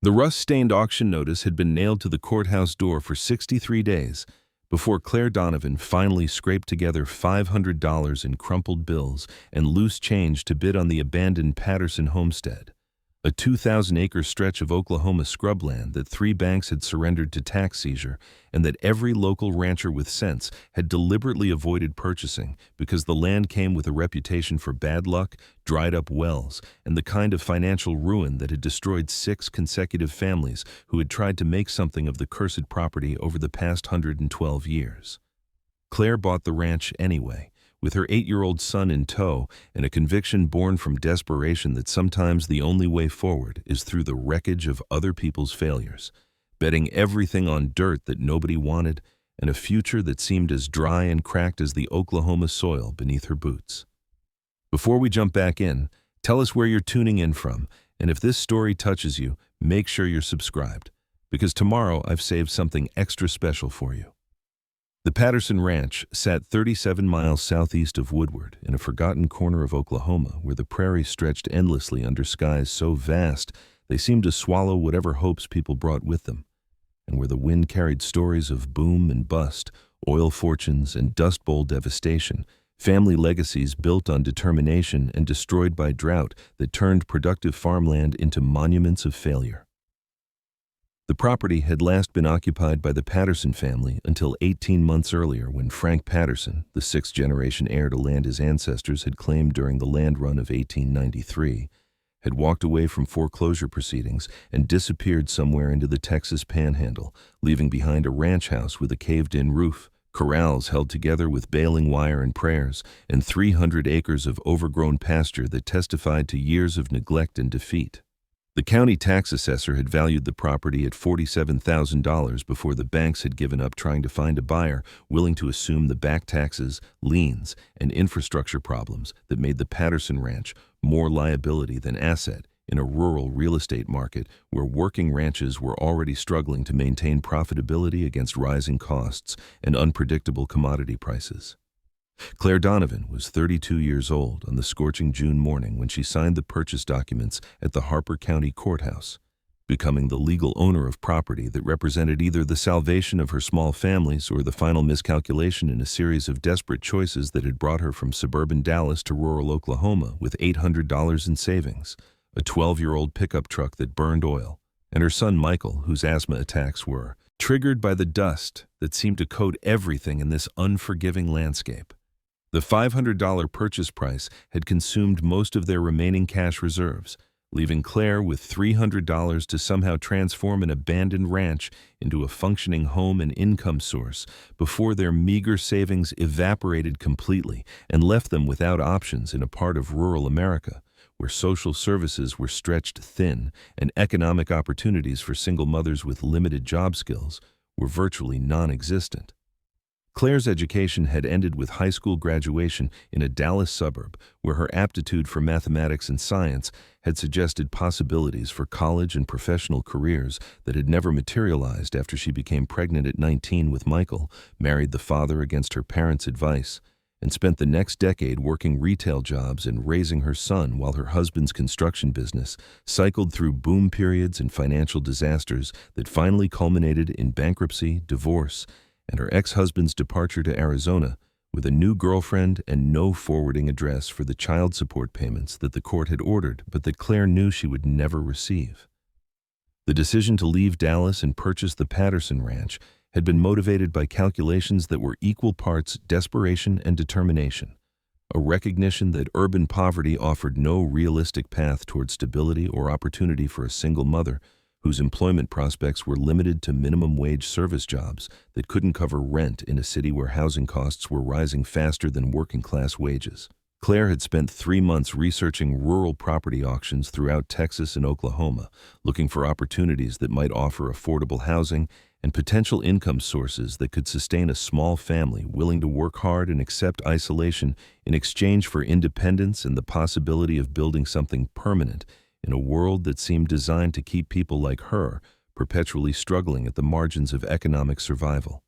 The rust-stained auction notice had been nailed to the courthouse door for 63 days before Claire Donovan finally scraped together $500 in crumpled bills and loose change to bid on the abandoned Patterson homestead, a 2,000-acre stretch of Oklahoma scrubland that 3 banks had surrendered to tax seizure and that every local rancher with sense had deliberately avoided purchasing because the land came with a reputation for bad luck, dried-up wells, and the kind of financial ruin that had destroyed 6 consecutive families who had tried to make something of the cursed property over the past 112 years. Claire bought the ranch anyway, with her 8-year-old son in tow and a conviction born from desperation that sometimes the only way forward is through the wreckage of other people's failures, betting everything on dirt that nobody wanted and a future that seemed as dry and cracked as the Oklahoma soil beneath her boots. Before we jump back in, tell us where you're tuning in from, and if this story touches you, make sure you're subscribed, because tomorrow I've saved something extra special for you. The Patterson Ranch sat 37 miles southeast of Woodward in a forgotten corner of Oklahoma where the prairie stretched endlessly under skies so vast they seemed to swallow whatever hopes people brought with them, and where the wind carried stories of boom and bust, oil fortunes and dust bowl devastation, family legacies built on determination and destroyed by drought that turned productive farmland into monuments of failure. The property had last been occupied by the Patterson family until 18 months earlier when Frank Patterson, the 6th-generation heir to land his ancestors had claimed during the land run of 1893, had walked away from foreclosure proceedings and disappeared somewhere into the Texas Panhandle, leaving behind a ranch house with a caved-in roof, corrals held together with baling wire and prayers, and 300 acres of overgrown pasture that testified to years of neglect and defeat. The county tax assessor had valued the property at $47,000 before the banks had given up trying to find a buyer willing to assume the back taxes, liens, and infrastructure problems that made the Patterson Ranch more liability than asset in a rural real estate market where working ranches were already struggling to maintain profitability against rising costs and unpredictable commodity prices. Claire Donovan was 32 years old on the scorching June morning when she signed the purchase documents at the Harper County Courthouse, becoming the legal owner of property that represented either the salvation of her small families or the final miscalculation in a series of desperate choices that had brought her from suburban Dallas to rural Oklahoma with $800 in savings, a 12-year-old pickup truck that burned oil, and her son Michael, whose asthma attacks were triggered by the dust that seemed to coat everything in this unforgiving landscape. The $500 purchase price had consumed most of their remaining cash reserves, leaving Claire with $300 to somehow transform an abandoned ranch into a functioning home and income source before their meager savings evaporated completely and left them without options in a part of rural America where social services were stretched thin and economic opportunities for single mothers with limited job skills were virtually non-existent. Claire's education had ended with high school graduation in a Dallas suburb where her aptitude for mathematics and science had suggested possibilities for college and professional careers that had never materialized after she became pregnant at 19 with Michael, married the father against her parents' advice, and spent the next decade working retail jobs and raising her son while her husband's construction business cycled through boom periods and financial disasters that finally culminated in bankruptcy, divorce, and her ex-husband's departure to Arizona with a new girlfriend and no forwarding address for the child support payments that the court had ordered but that Claire knew she would never receive. The decision to leave Dallas and purchase the Patterson Ranch had been motivated by calculations that were equal parts desperation and determination, a recognition that urban poverty offered no realistic path toward stability or opportunity for a single mother whose employment prospects were limited to minimum wage service jobs that couldn't cover rent in a city where housing costs were rising faster than working class wages. Claire had spent 3 months researching rural property auctions throughout Texas and Oklahoma, looking for opportunities that might offer affordable housing and potential income sources that could sustain a small family willing to work hard and accept isolation in exchange for independence and the possibility of building something permanent in a world that seemed designed to keep people like her perpetually struggling at the margins of economic survival.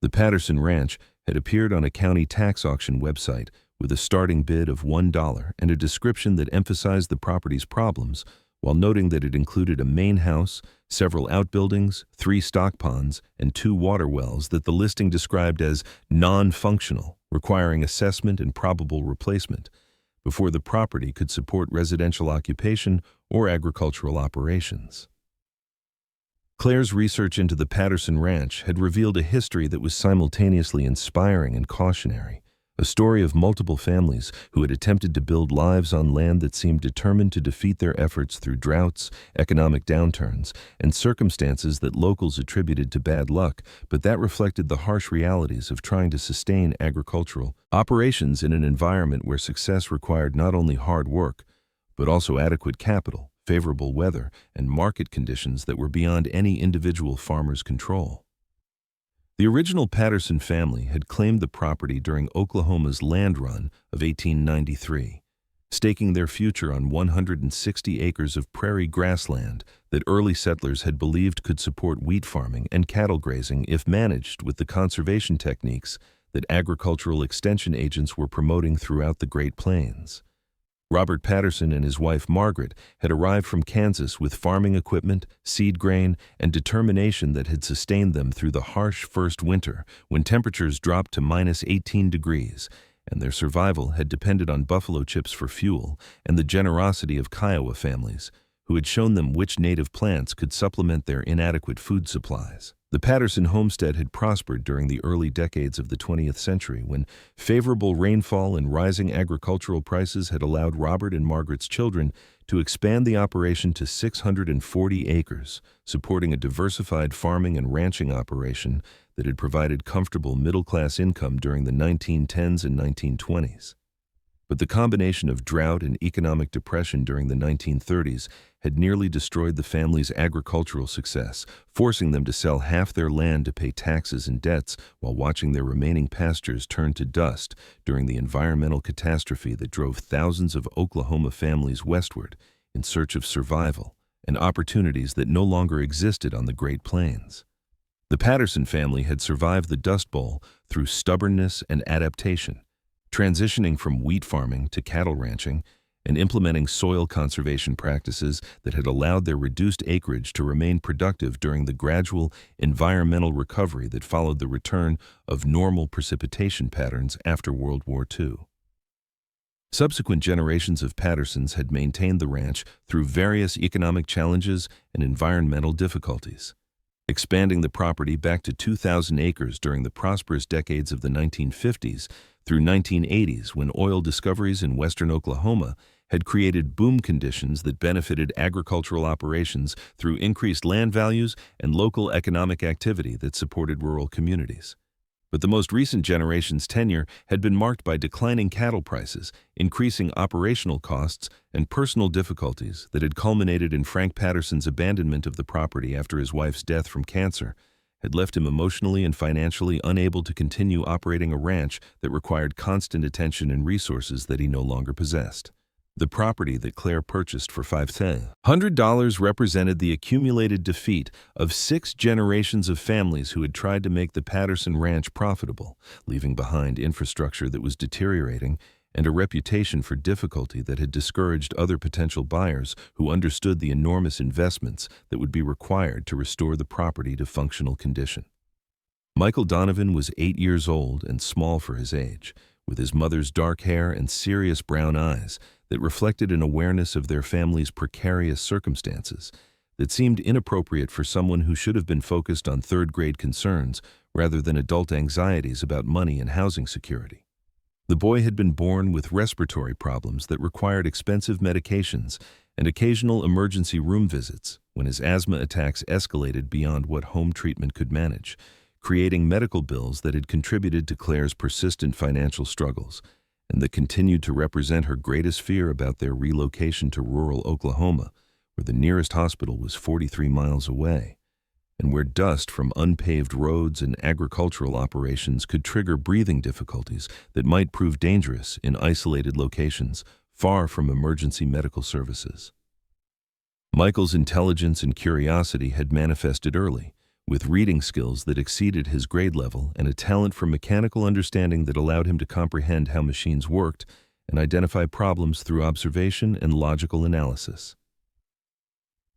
The Patterson Ranch had appeared on a county tax auction website with a starting bid of $1 and a description that emphasized the property's problems while noting that it included a main house, several outbuildings, 3 stock ponds, and 2 water wells that the listing described as non-functional, requiring assessment and probable replacement, before the property could support residential occupation or agricultural operations. Claire's research into the Patterson Ranch had revealed a history that was simultaneously inspiring and cautionary, a story of multiple families who had attempted to build lives on land that seemed determined to defeat their efforts through droughts, economic downturns, and circumstances that locals attributed to bad luck, but that reflected the harsh realities of trying to sustain agricultural operations in an environment where success required not only hard work, but also adequate capital, favorable weather, and market conditions that were beyond any individual farmer's control. The original Patterson family had claimed the property during Oklahoma's land run of 1893, staking their future on 160 acres of prairie grassland that early settlers had believed could support wheat farming and cattle grazing if managed with the conservation techniques that agricultural extension agents were promoting throughout the Great Plains. Robert Patterson and his wife Margaret had arrived from Kansas with farming equipment, seed grain, and determination that had sustained them through the harsh first winter when temperatures dropped to -18 degrees, and their survival had depended on buffalo chips for fuel and the generosity of Kiowa families, who had shown them which native plants could supplement their inadequate food supplies. The Patterson homestead had prospered during the early decades of the 20th century when favorable rainfall and rising agricultural prices had allowed Robert and Margaret's children to expand the operation to 640 acres, supporting a diversified farming and ranching operation that had provided comfortable middle-class income during the 1910s and 1920s. But the combination of drought and economic depression during the 1930s had nearly destroyed the family's agricultural success, forcing them to sell half their land to pay taxes and debts while watching their remaining pastures turn to dust during the environmental catastrophe that drove thousands of Oklahoma families westward in search of survival and opportunities that no longer existed on the Great Plains. The Patterson family had survived the Dust Bowl through stubbornness and adaptation, transitioning from wheat farming to cattle ranching and implementing soil conservation practices that had allowed their reduced acreage to remain productive during the gradual environmental recovery that followed the return of normal precipitation patterns after World War II. Subsequent generations of Pattersons had maintained the ranch through various economic challenges and environmental difficulties, expanding the property back to 2,000 acres during the prosperous decades of the 1950s through 1980s when oil discoveries in western Oklahoma had created boom conditions that benefited agricultural operations through increased land values and local economic activity that supported rural communities. But the most recent generation's tenure had been marked by declining cattle prices, increasing operational costs, and personal difficulties that had culminated in Frank Patterson's abandonment of the property after his wife's death from cancer, had left him emotionally and financially unable to continue operating a ranch that required constant attention and resources that he no longer possessed. The property that Claire purchased for $500 represented the accumulated defeat of 6 generations of families who had tried to make the Patterson Ranch profitable, leaving behind infrastructure that was deteriorating and a reputation for difficulty that had discouraged other potential buyers who understood the enormous investments that would be required to restore the property to functional condition. Michael Donovan was 8 years old and small for his age, with his mother's dark hair and serious brown eyes that reflected an awareness of their family's precarious circumstances that seemed inappropriate for someone who should have been focused on third-grade concerns rather than adult anxieties about money and housing security. The boy had been born with respiratory problems that required expensive medications and occasional emergency room visits when his asthma attacks escalated beyond what home treatment could manage, creating medical bills that had contributed to Claire's persistent financial struggles and that continued to represent her greatest fear about their relocation to rural Oklahoma, where the nearest hospital was 43 miles away, and where dust from unpaved roads and agricultural operations could trigger breathing difficulties that might prove dangerous in isolated locations far from emergency medical services. Michael's intelligence and curiosity had manifested early, with reading skills that exceeded his grade level and a talent for mechanical understanding that allowed him to comprehend how machines worked and identify problems through observation and logical analysis.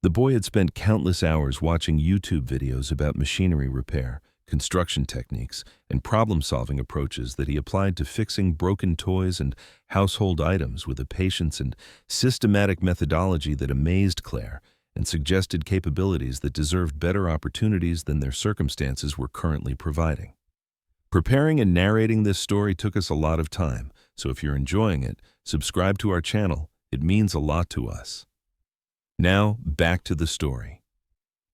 The boy had spent countless hours watching YouTube videos about machinery repair, construction techniques, and problem-solving approaches that he applied to fixing broken toys and household items with a patience and systematic methodology that amazed Claire and suggested capabilities that deserved better opportunities than their circumstances were currently providing. Preparing and narrating this story took us a lot of time, so if you're enjoying it, subscribe to our channel. It means a lot to us. Now, back to the story.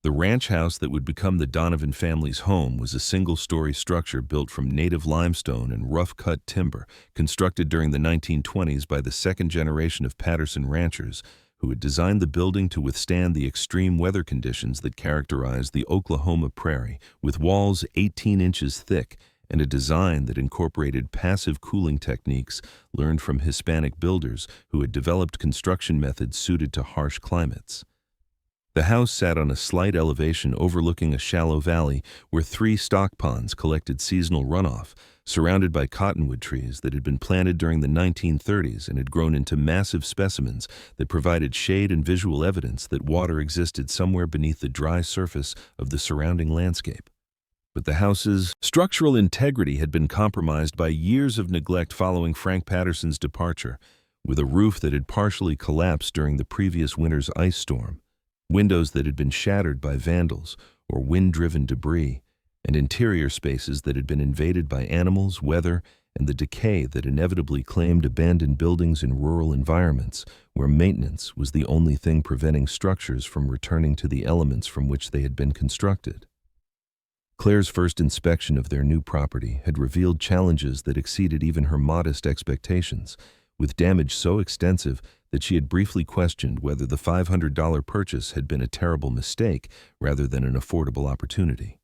The ranch house that would become the Donovan family's home was a single-story structure built from native limestone and rough-cut timber, constructed during the 1920s by the second generation of Patterson ranchers, who had designed the building to withstand the extreme weather conditions that characterized the Oklahoma prairie, with walls 18 inches thick and a design that incorporated passive cooling techniques learned from Hispanic builders who had developed construction methods suited to harsh climates. The house sat on a slight elevation overlooking a shallow valley where 3 stock ponds collected seasonal runoff, surrounded by cottonwood trees that had been planted during the 1930s and had grown into massive specimens that provided shade and visual evidence that water existed somewhere beneath the dry surface of the surrounding landscape. But the house's structural integrity had been compromised by years of neglect following Frank Patterson's departure, with a roof that had partially collapsed during the previous winter's ice storm, windows that had been shattered by vandals or wind-driven debris, and interior spaces that had been invaded by animals, weather, and the decay that inevitably claimed abandoned buildings in rural environments where maintenance was the only thing preventing structures from returning to the elements from which they had been constructed. Claire's first inspection of their new property had revealed challenges that exceeded even her modest expectations, with damage so extensive that she had briefly questioned whether the $500 purchase had been a terrible mistake rather than an affordable opportunity.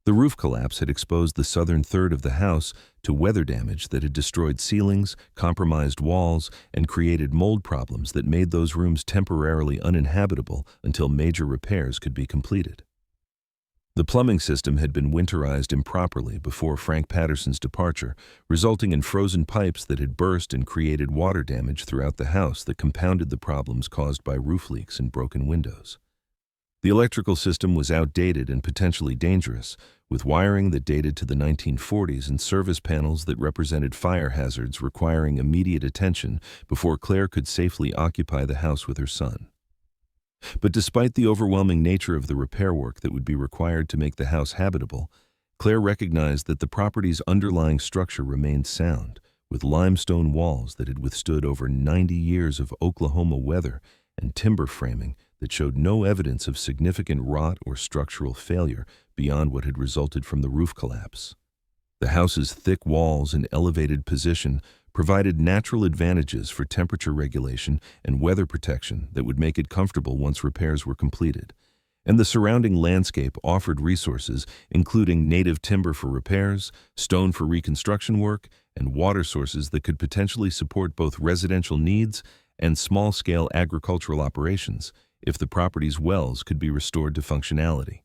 The roof collapse had exposed the southern third of the house to weather damage that had destroyed ceilings, compromised walls, and created mold problems that made those rooms temporarily uninhabitable until major repairs could be completed. The plumbing system had been winterized improperly before Frank Patterson's departure, resulting in frozen pipes that had burst and created water damage throughout the house that compounded the problems caused by roof leaks and broken windows. The electrical system was outdated and potentially dangerous, with wiring that dated to the 1940s and service panels that represented fire hazards requiring immediate attention before Claire could safely occupy the house with her son. But despite the overwhelming nature of the repair work that would be required to make the house habitable, Claire recognized that the property's underlying structure remained sound, with limestone walls that had withstood over 90 years of Oklahoma weather and timber framing that showed no evidence of significant rot or structural failure beyond what had resulted from the roof collapse. The house's thick walls and elevated position provided natural advantages for temperature regulation and weather protection that would make it comfortable once repairs were completed. And the surrounding landscape offered resources, including native timber for repairs, stone for reconstruction work, and water sources that could potentially support both residential needs and small-scale agricultural operations if the property's wells could be restored to functionality.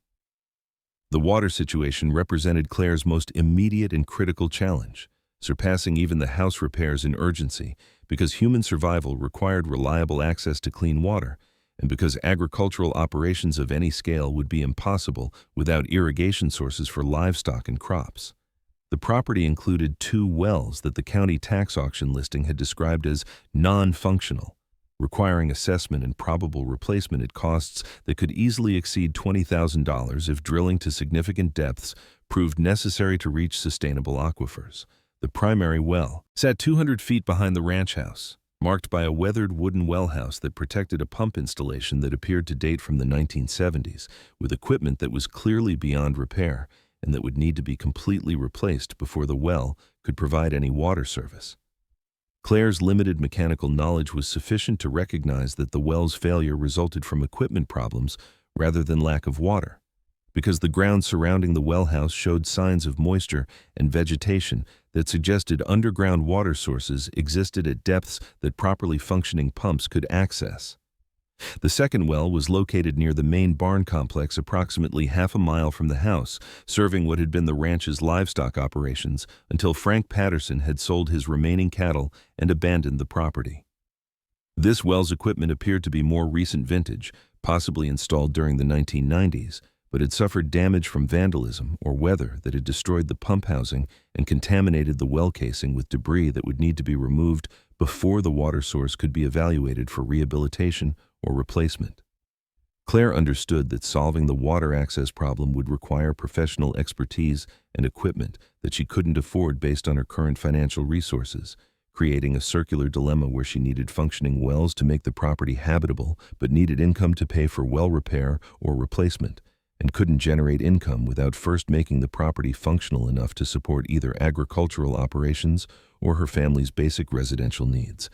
The water situation represented Claire's most immediate and critical challenge, surpassing even the house repairs in urgency because human survival required reliable access to clean water, and because agricultural operations of any scale would be impossible without irrigation sources for livestock and crops. The property included 2 wells that the county tax auction listing had described as non-functional, requiring assessment and probable replacement at costs that could easily exceed $20,000 if drilling to significant depths proved necessary to reach sustainable aquifers. The primary well sat 200 feet behind the ranch house, marked by a weathered wooden well house that protected a pump installation that appeared to date from the 1970s, with equipment that was clearly beyond repair and that would need to be completely replaced before the well could provide any water service. Claire's limited mechanical knowledge was sufficient to recognize that the well's failure resulted from equipment problems rather than lack of water, because the ground surrounding the well house showed signs of moisture and vegetation that suggested underground water sources existed at depths that properly functioning pumps could access. The second well was located near the main barn complex approximately half a mile from the house, serving what had been the ranch's livestock operations until Frank Patterson had sold his remaining cattle and abandoned the property. This well's equipment appeared to be more recent vintage, possibly installed during the 1990s, but had suffered damage from vandalism or weather that had destroyed the pump housing and contaminated the well casing with debris that would need to be removed before the water source could be evaluated for rehabilitation or replacement. Claire understood that solving the water access problem would require professional expertise and equipment that she couldn't afford based on her current financial resources, creating a circular dilemma where she needed functioning wells to make the property habitable but needed income to pay for well repair or replacement, and couldn't generate income without first making the property functional enough to support either agricultural operations or her family's basic residential needs.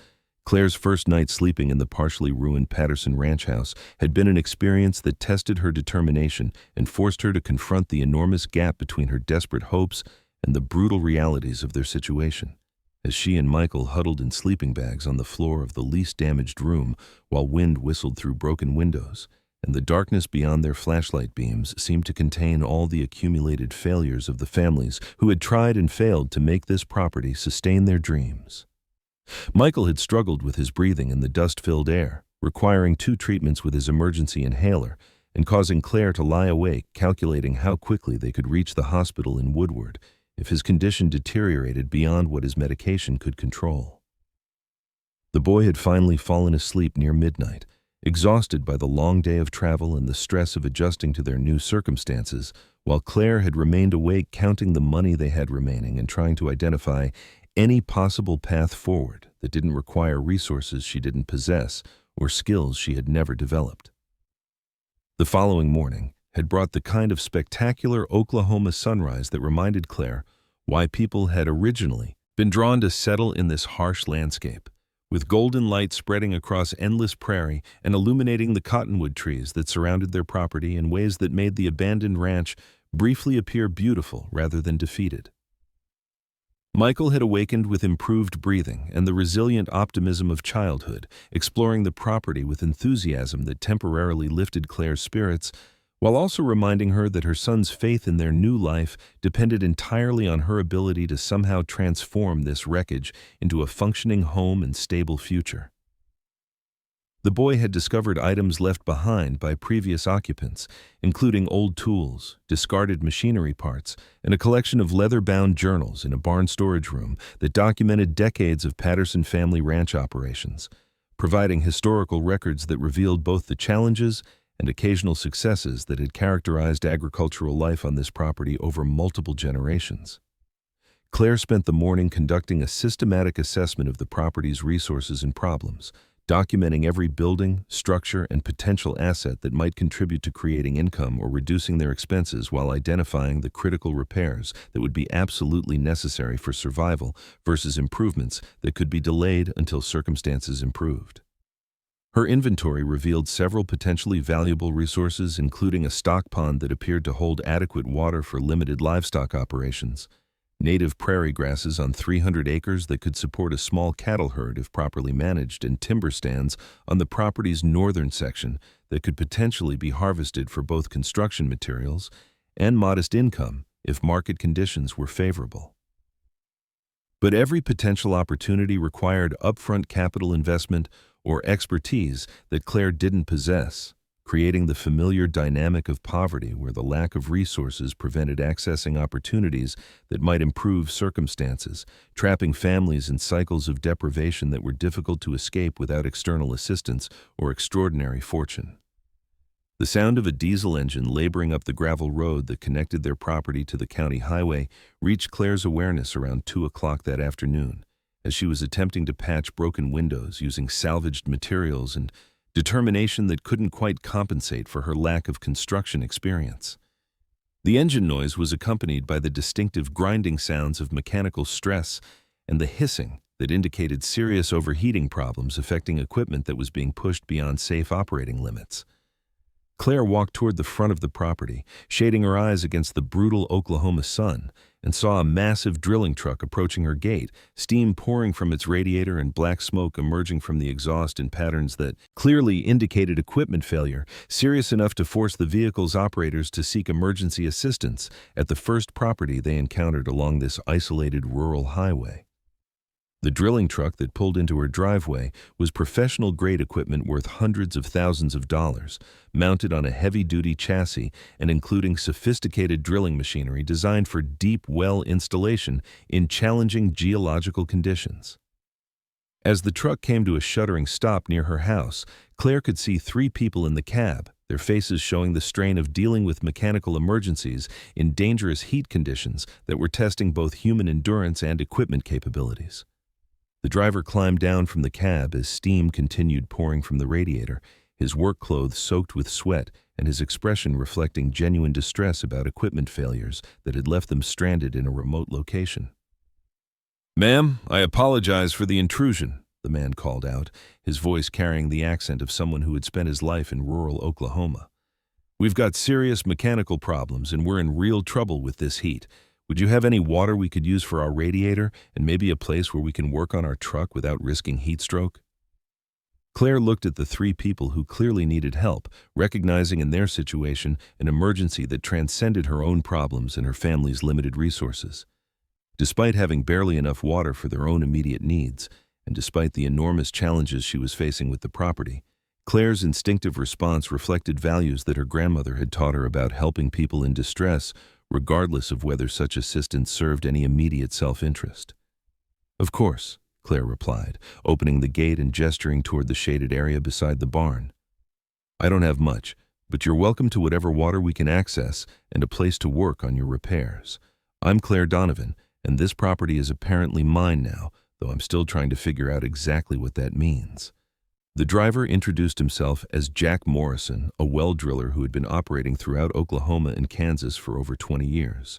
Claire's first night sleeping in the partially ruined Patterson ranch house had been an experience that tested her determination and forced her to confront the enormous gap between her desperate hopes and the brutal realities of their situation. As she and Michael huddled in sleeping bags on the floor of the least damaged room while wind whistled through broken windows, and the darkness beyond their flashlight beams seemed to contain all the accumulated failures of the families who had tried and failed to make this property sustain their dreams. Michael had struggled with his breathing in the dust-filled air, requiring 2 treatments with his emergency inhaler and causing Claire to lie awake calculating how quickly they could reach the hospital in Woodward if his condition deteriorated beyond what his medication could control. The boy had finally fallen asleep near midnight, exhausted by the long day of travel and the stress of adjusting to their new circumstances, while Claire had remained awake counting the money they had remaining and trying to identify any possible path forward that didn't require resources she didn't possess or skills she had never developed. The following morning had brought the kind of spectacular Oklahoma sunrise that reminded Claire why people had originally been drawn to settle in this harsh landscape, with golden light spreading across endless prairie and illuminating the cottonwood trees that surrounded their property in ways that made the abandoned ranch briefly appear beautiful rather than defeated. Michael had awakened with improved breathing and the resilient optimism of childhood, exploring the property with enthusiasm that temporarily lifted Claire's spirits, while also reminding her that her son's faith in their new life depended entirely on her ability to somehow transform this wreckage into a functioning home and stable future. The boy had discovered items left behind by previous occupants, including old tools, discarded machinery parts, and a collection of leather-bound journals in a barn storage room that documented decades of Patterson family ranch operations, providing historical records that revealed both the challenges and occasional successes that had characterized agricultural life on this property over multiple generations. Claire spent the morning conducting a systematic assessment of the property's resources and problems, documenting every building, structure, and potential asset that might contribute to creating income or reducing their expenses while identifying the critical repairs that would be absolutely necessary for survival versus improvements that could be delayed until circumstances improved. Her inventory revealed several potentially valuable resources, including a stock pond that appeared to hold adequate water for limited livestock operations, native prairie grasses on 300 acres that could support a small cattle herd if properly managed, and timber stands on the property's northern section that could potentially be harvested for both construction materials and modest income if market conditions were favorable. But every potential opportunity required upfront capital investment or expertise that Claire didn't possess, creating the familiar dynamic of poverty where the lack of resources prevented accessing opportunities that might improve circumstances, trapping families in cycles of deprivation that were difficult to escape without external assistance or extraordinary fortune. The sound of a diesel engine laboring up the gravel road that connected their property to the county highway reached Claire's awareness around 2 o'clock that afternoon, as she was attempting to patch broken windows using salvaged materials and determination that couldn't quite compensate for her lack of construction experience. The engine noise was accompanied by the distinctive grinding sounds of mechanical stress and the hissing that indicated serious overheating problems affecting equipment that was being pushed beyond safe operating limits. Claire walked toward the front of the property, shading her eyes against the brutal Oklahoma sun, and saw a massive drilling truck approaching her gate, steam pouring from its radiator and black smoke emerging from the exhaust in patterns that clearly indicated equipment failure, serious enough to force the vehicle's operators to seek emergency assistance at the first property they encountered along this isolated rural highway. The drilling truck that pulled into her driveway was professional-grade equipment worth hundreds of thousands of dollars, mounted on a heavy-duty chassis and including sophisticated drilling machinery designed for deep well installation in challenging geological conditions. As the truck came to a shuddering stop near her house, Claire could see 3 people in the cab, their faces showing the strain of dealing with mechanical emergencies in dangerous heat conditions that were testing both human endurance and equipment capabilities. The driver climbed down from the cab as steam continued pouring from the radiator, his work clothes soaked with sweat and his expression reflecting genuine distress about equipment failures that had left them stranded in a remote location. "Ma'am, I apologize for the intrusion," the man called out, his voice carrying the accent of someone who had spent his life in rural Oklahoma. "We've got serious mechanical problems and we're in real trouble with this heat. Would you have any water we could use for our radiator and maybe a place where we can work on our truck without risking heat stroke?" Claire looked at the 3 people who clearly needed help, recognizing in their situation an emergency that transcended her own problems and her family's limited resources. Despite having barely enough water for their own immediate needs, and despite the enormous challenges she was facing with the property, Claire's instinctive response reflected values that her grandmother had taught her about helping people in distress, regardless of whether such assistance served any immediate self-interest. "Of course," Claire replied, opening the gate and gesturing toward the shaded area beside the barn. "I don't have much, but you're welcome to whatever water we can access and a place to work on your repairs. I'm Claire Donovan, and this property is apparently mine now, though I'm still trying to figure out exactly what that means." The driver introduced himself as Jack Morrison, a well driller who had been operating throughout Oklahoma and Kansas for over 20 years,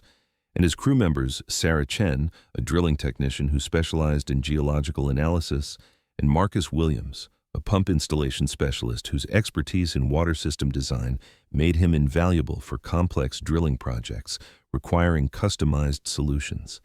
and his crew members Sarah Chen, a drilling technician who specialized in geological analysis, and Marcus Williams, a pump installation specialist whose expertise in water system design made him invaluable for complex drilling projects requiring customized solutions.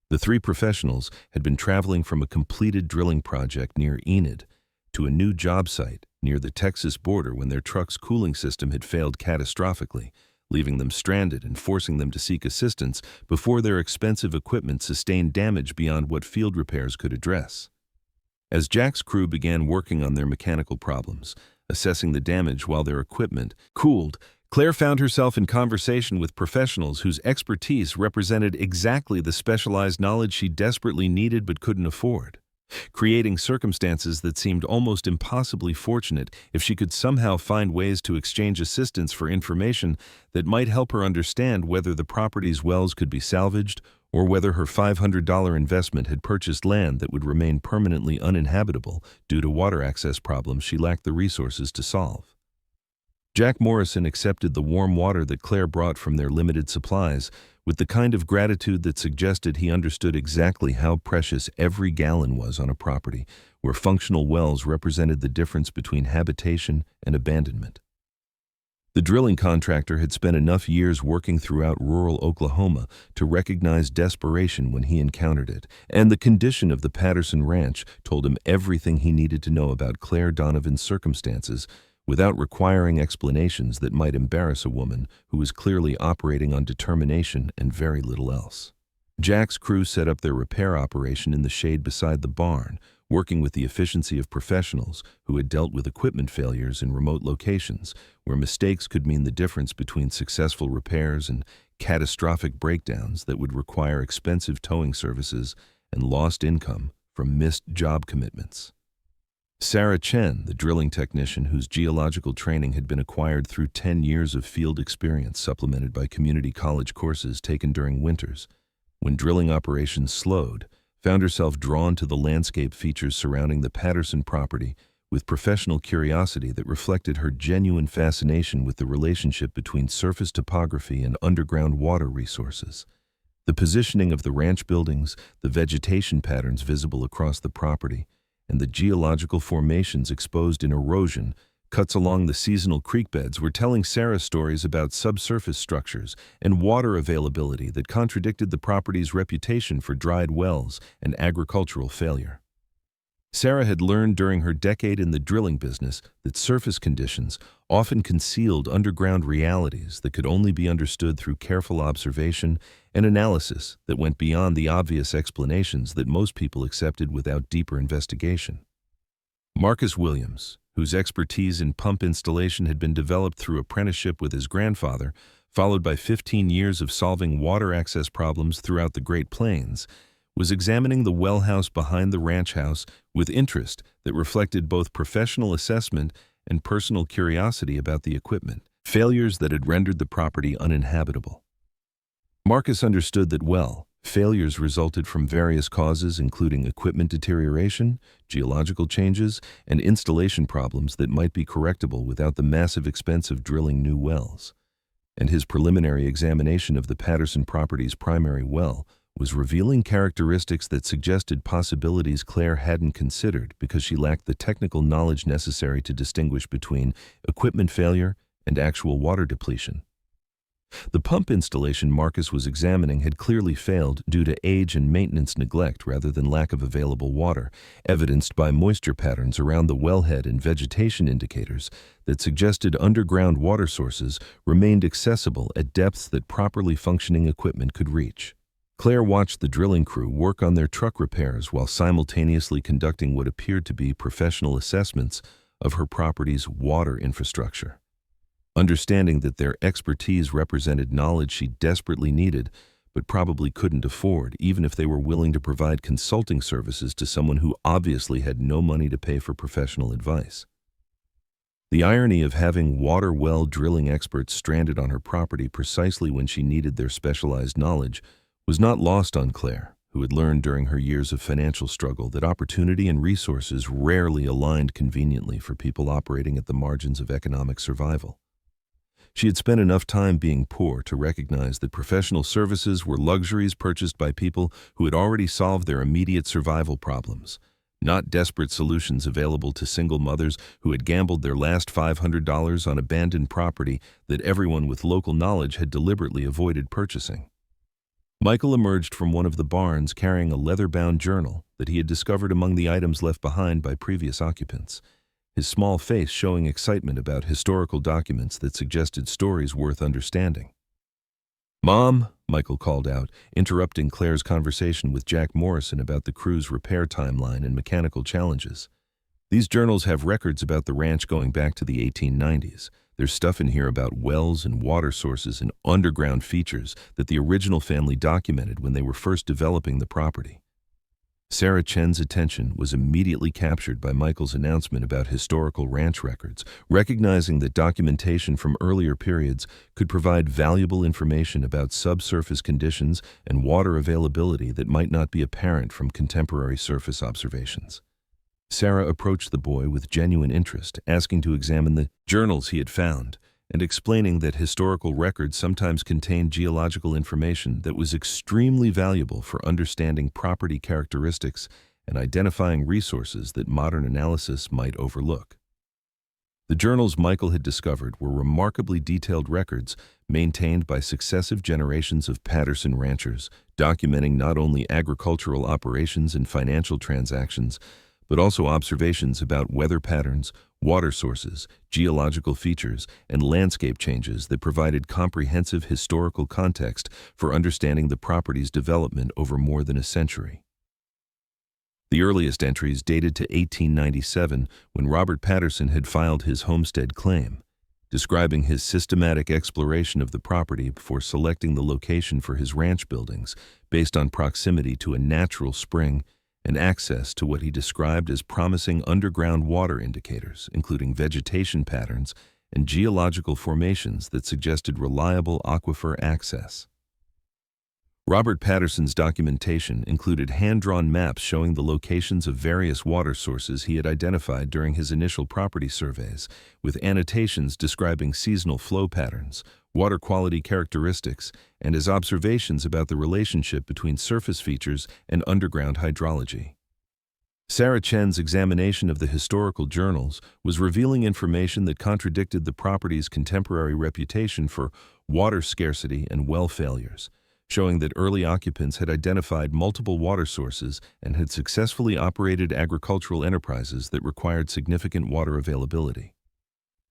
The 3 professionals had been traveling from a completed drilling project near Enid to a new job site near the Texas border when their truck's cooling system had failed catastrophically, leaving them stranded and forcing them to seek assistance before their expensive equipment sustained damage beyond what field repairs could address. As Jack's crew began working on their mechanical problems, assessing the damage while their equipment cooled, Claire found herself in conversation with professionals whose expertise represented exactly the specialized knowledge she desperately needed but couldn't afford, creating circumstances that seemed almost impossibly fortunate if she could somehow find ways to exchange assistance for information that might help her understand whether the property's wells could be salvaged or whether her $500 investment had purchased land that would remain permanently uninhabitable due to water access problems she lacked the resources to solve. Jack Morrison accepted the warm water that Claire brought from their limited supplies with the kind of gratitude that suggested he understood exactly how precious every gallon was on a property where functional wells represented the difference between habitation and abandonment. The drilling contractor had spent enough years working throughout rural Oklahoma to recognize desperation when he encountered it, and the condition of the Patterson ranch told him everything he needed to know about Claire Donovan's circumstances without requiring explanations that might embarrass a woman who was clearly operating on determination and very little else. Jack's crew set up their repair operation in the shade beside the barn, working with the efficiency of professionals who had dealt with equipment failures in remote locations, where mistakes could mean the difference between successful repairs and catastrophic breakdowns that would require expensive towing services and lost income from missed job commitments. Sarah Chen, the drilling technician whose geological training had been acquired through 10 years of field experience supplemented by community college courses taken during winters, when drilling operations slowed, found herself drawn to the landscape features surrounding the Patterson property with professional curiosity that reflected her genuine fascination with the relationship between surface topography and underground water resources. The positioning of the ranch buildings, the vegetation patterns visible across the property, and the geological formations exposed in erosion cuts along the seasonal creek beds were telling Sarah stories about subsurface structures and water availability that contradicted the property's reputation for dried wells and agricultural failure. Sarah had learned during her decade in the drilling business that surface conditions often concealed underground realities that could only be understood through careful observation and analysis that went beyond the obvious explanations that most people accepted without deeper investigation. Marcus Williams, whose expertise in pump installation had been developed through apprenticeship with his grandfather, followed by 15 years of solving water access problems throughout the Great Plains, was examining the well house behind the ranch house with interest that reflected both professional assessment and personal curiosity about the equipment, failures that had rendered the property uninhabitable. Marcus understood that failures resulted from various causes including equipment deterioration, geological changes, and installation problems that might be correctable without the massive expense of drilling new wells. And his preliminary examination of the Patterson property's primary well was revealing characteristics that suggested possibilities Claire hadn't considered because she lacked the technical knowledge necessary to distinguish between equipment failure and actual water depletion. The pump installation Marcus was examining had clearly failed due to age and maintenance neglect rather than lack of available water, evidenced by moisture patterns around the wellhead and vegetation indicators that suggested underground water sources remained accessible at depths that properly functioning equipment could reach. Claire watched the drilling crew work on their truck repairs while simultaneously conducting what appeared to be professional assessments of her property's water infrastructure. Understanding that their expertise represented knowledge she desperately needed, but probably couldn't afford, even if they were willing to provide consulting services to someone who obviously had no money to pay for professional advice. The irony of having water well drilling experts stranded on her property precisely when she needed their specialized knowledge was not lost on Claire, who had learned during her years of financial struggle that opportunity and resources rarely aligned conveniently for people operating at the margins of economic survival. She had spent enough time being poor to recognize that professional services were luxuries purchased by people who had already solved their immediate survival problems, not desperate solutions available to single mothers who had gambled their last $500 on abandoned property that everyone with local knowledge had deliberately avoided purchasing. Michael emerged from one of the barns carrying a leather-bound journal that he had discovered among the items left behind by previous occupants, his small face showing excitement about historical documents that suggested stories worth understanding. "Mom," Michael called out, interrupting Claire's conversation with Jack Morrison about the crew's repair timeline and mechanical challenges. "These journals have records about the ranch going back to the 1890s. There's stuff in here about wells and water sources and underground features that the original family documented when they were first developing the property." Sarah Chen's attention was immediately captured by Michael's announcement about historical ranch records, recognizing that documentation from earlier periods could provide valuable information about subsurface conditions and water availability that might not be apparent from contemporary surface observations. Sarah approached the boy with genuine interest, asking to examine the journals he had found, and explaining that historical records sometimes contained geological information that was extremely valuable for understanding property characteristics and identifying resources that modern analysis might overlook. The journals Michael had discovered were remarkably detailed records maintained by successive generations of Patterson ranchers, documenting not only agricultural operations and financial transactions, but also observations about weather patterns, water sources, geological features, and landscape changes that provided comprehensive historical context for understanding the property's development over more than a century. The earliest entries dated to 1897, when Robert Patterson had filed his homestead claim, describing his systematic exploration of the property before selecting the location for his ranch buildings based on proximity to a natural spring and access to what he described as promising underground water indicators, including vegetation patterns and geological formations that suggested reliable aquifer access. Robert Patterson's documentation included hand-drawn maps showing the locations of various water sources he had identified during his initial property surveys, with annotations describing seasonal flow patterns, water quality characteristics, and his observations about the relationship between surface features and underground hydrology. Sarah Chen's examination of the historical journals was revealing information that contradicted the property's contemporary reputation for water scarcity and well failures, showing that early occupants had identified multiple water sources and had successfully operated agricultural enterprises that required significant water availability.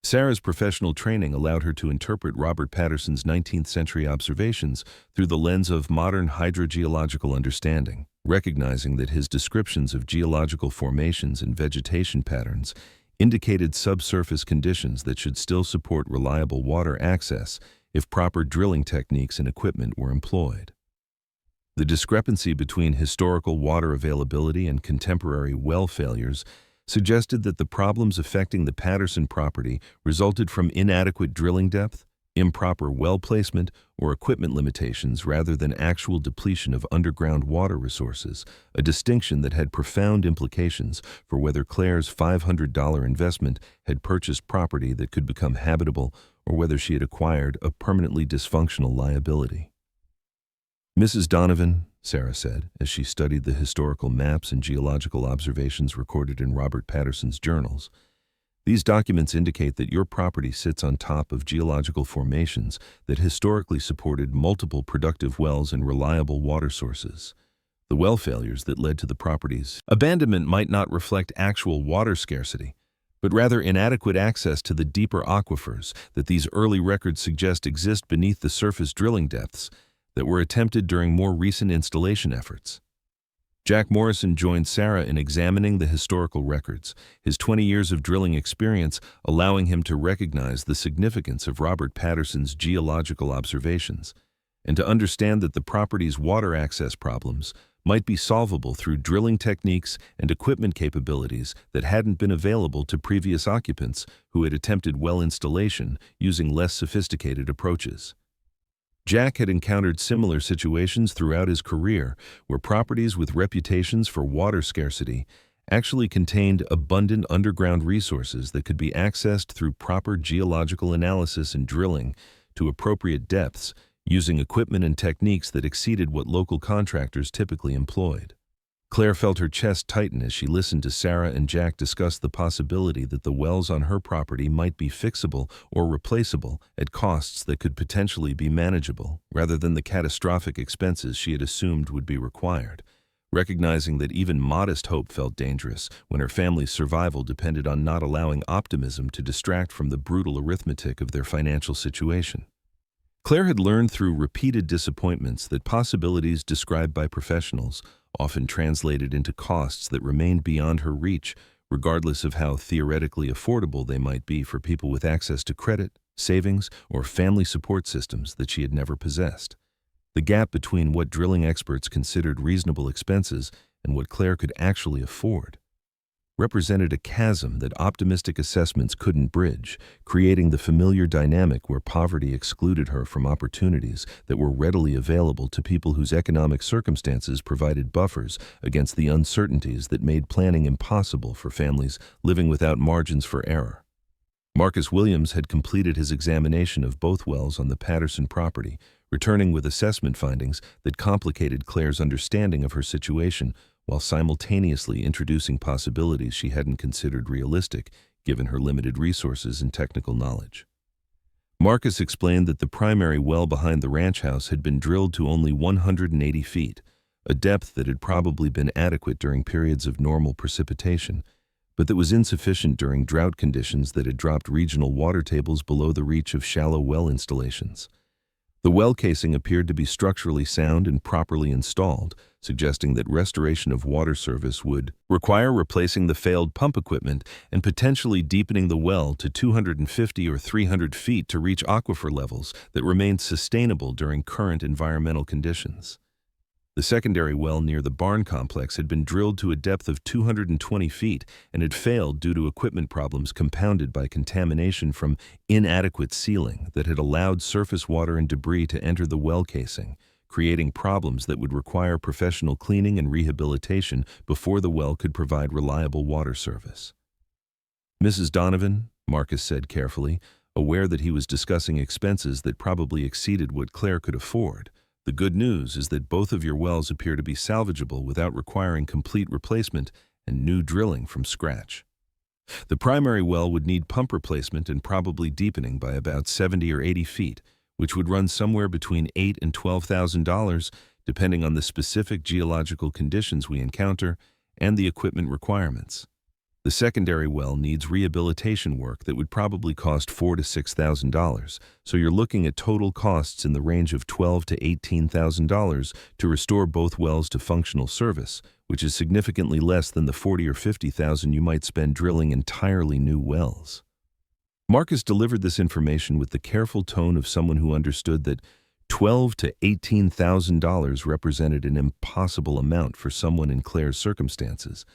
Sarah's professional training allowed her to interpret Robert Patterson's 19th-century observations through the lens of modern hydrogeological understanding, recognizing that his descriptions of geological formations and vegetation patterns indicated subsurface conditions that should still support reliable water access if proper drilling techniques and equipment were employed. The discrepancy between historical water availability and contemporary well failures suggested that the problems affecting the Patterson property resulted from inadequate drilling depth, improper well placement, or equipment limitations rather than actual depletion of underground water resources, a distinction that had profound implications for whether Claire's $500 investment had purchased property that could become habitable or whether she had acquired a permanently dysfunctional liability. "Mrs. Donovan," Sarah said, as she studied the historical maps and geological observations recorded in Robert Patterson's journals, "these documents indicate that your property sits on top of geological formations that historically supported multiple productive wells and reliable water sources. The well failures that led to the property's abandonment might not reflect actual water scarcity, but rather inadequate access to the deeper aquifers that these early records suggest exist beneath the surface drilling depths that were attempted during more recent installation efforts." Jack Morrison joined Sarah in examining the historical records, his 20 years of drilling experience allowing him to recognize the significance of Robert Patterson's geological observations, and to understand that the property's water access problems might be solvable through drilling techniques and equipment capabilities that hadn't been available to previous occupants who had attempted well installation using less sophisticated approaches. Jack had encountered similar situations throughout his career where properties with reputations for water scarcity actually contained abundant underground resources that could be accessed through proper geological analysis and drilling to appropriate depths using equipment and techniques that exceeded what local contractors typically employed. Claire felt her chest tighten as she listened to Sarah and Jack discuss the possibility that the wells on her property might be fixable or replaceable at costs that could potentially be manageable, rather than the catastrophic expenses she had assumed would be required, recognizing that even modest hope felt dangerous when her family's survival depended on not allowing optimism to distract from the brutal arithmetic of their financial situation. Claire had learned through repeated disappointments that possibilities described by professionals often translated into costs that remained beyond her reach, regardless of how theoretically affordable they might be for people with access to credit, savings, or family support systems that she had never possessed. The gap between what drilling experts considered reasonable expenses and what Claire could actually afford represented a chasm that optimistic assessments couldn't bridge, creating the familiar dynamic where poverty excluded her from opportunities that were readily available to people whose economic circumstances provided buffers against the uncertainties that made planning impossible for families living without margins for error. Marcus Williams had completed his examination of both wells on the Patterson property, returning with assessment findings that complicated Claire's understanding of her situation while simultaneously introducing possibilities she hadn't considered realistic given her limited resources and technical knowledge. Marcus explained that the primary well behind the ranch house had been drilled to only 180 feet, a depth that had probably been adequate during periods of normal precipitation, but that was insufficient during drought conditions that had dropped regional water tables below the reach of shallow well installations. The well casing appeared to be structurally sound and properly installed, suggesting that restoration of water service would require replacing the failed pump equipment and potentially deepening the well to 250 or 300 feet to reach aquifer levels that remained sustainable during current environmental conditions. The secondary well near the barn complex had been drilled to a depth of 220 feet and had failed due to equipment problems compounded by contamination from inadequate sealing that had allowed surface water and debris to enter the well casing, creating problems that would require professional cleaning and rehabilitation before the well could provide reliable water service. "Mrs. Donovan," Marcus said carefully, aware that he was discussing expenses that probably exceeded what Claire could afford, "the good news is that both of your wells appear to be salvageable without requiring complete replacement and new drilling from scratch. The primary well would need pump replacement and probably deepening by about 70 or 80 feet, which would run somewhere between $8,000 and $12,000, depending on the specific geological conditions we encounter and the equipment requirements. The secondary well needs rehabilitation work that would probably cost $4,000 to $6,000, so you're looking at total costs in the range of $12,000 to $18,000 to restore both wells to functional service, which is significantly less than the $40,000 or $50,000 you might spend drilling entirely new wells. Marcus delivered this information with the careful tone of someone who understood that $12,000 to $18,000 represented an impossible amount for someone in Claire's circumstances,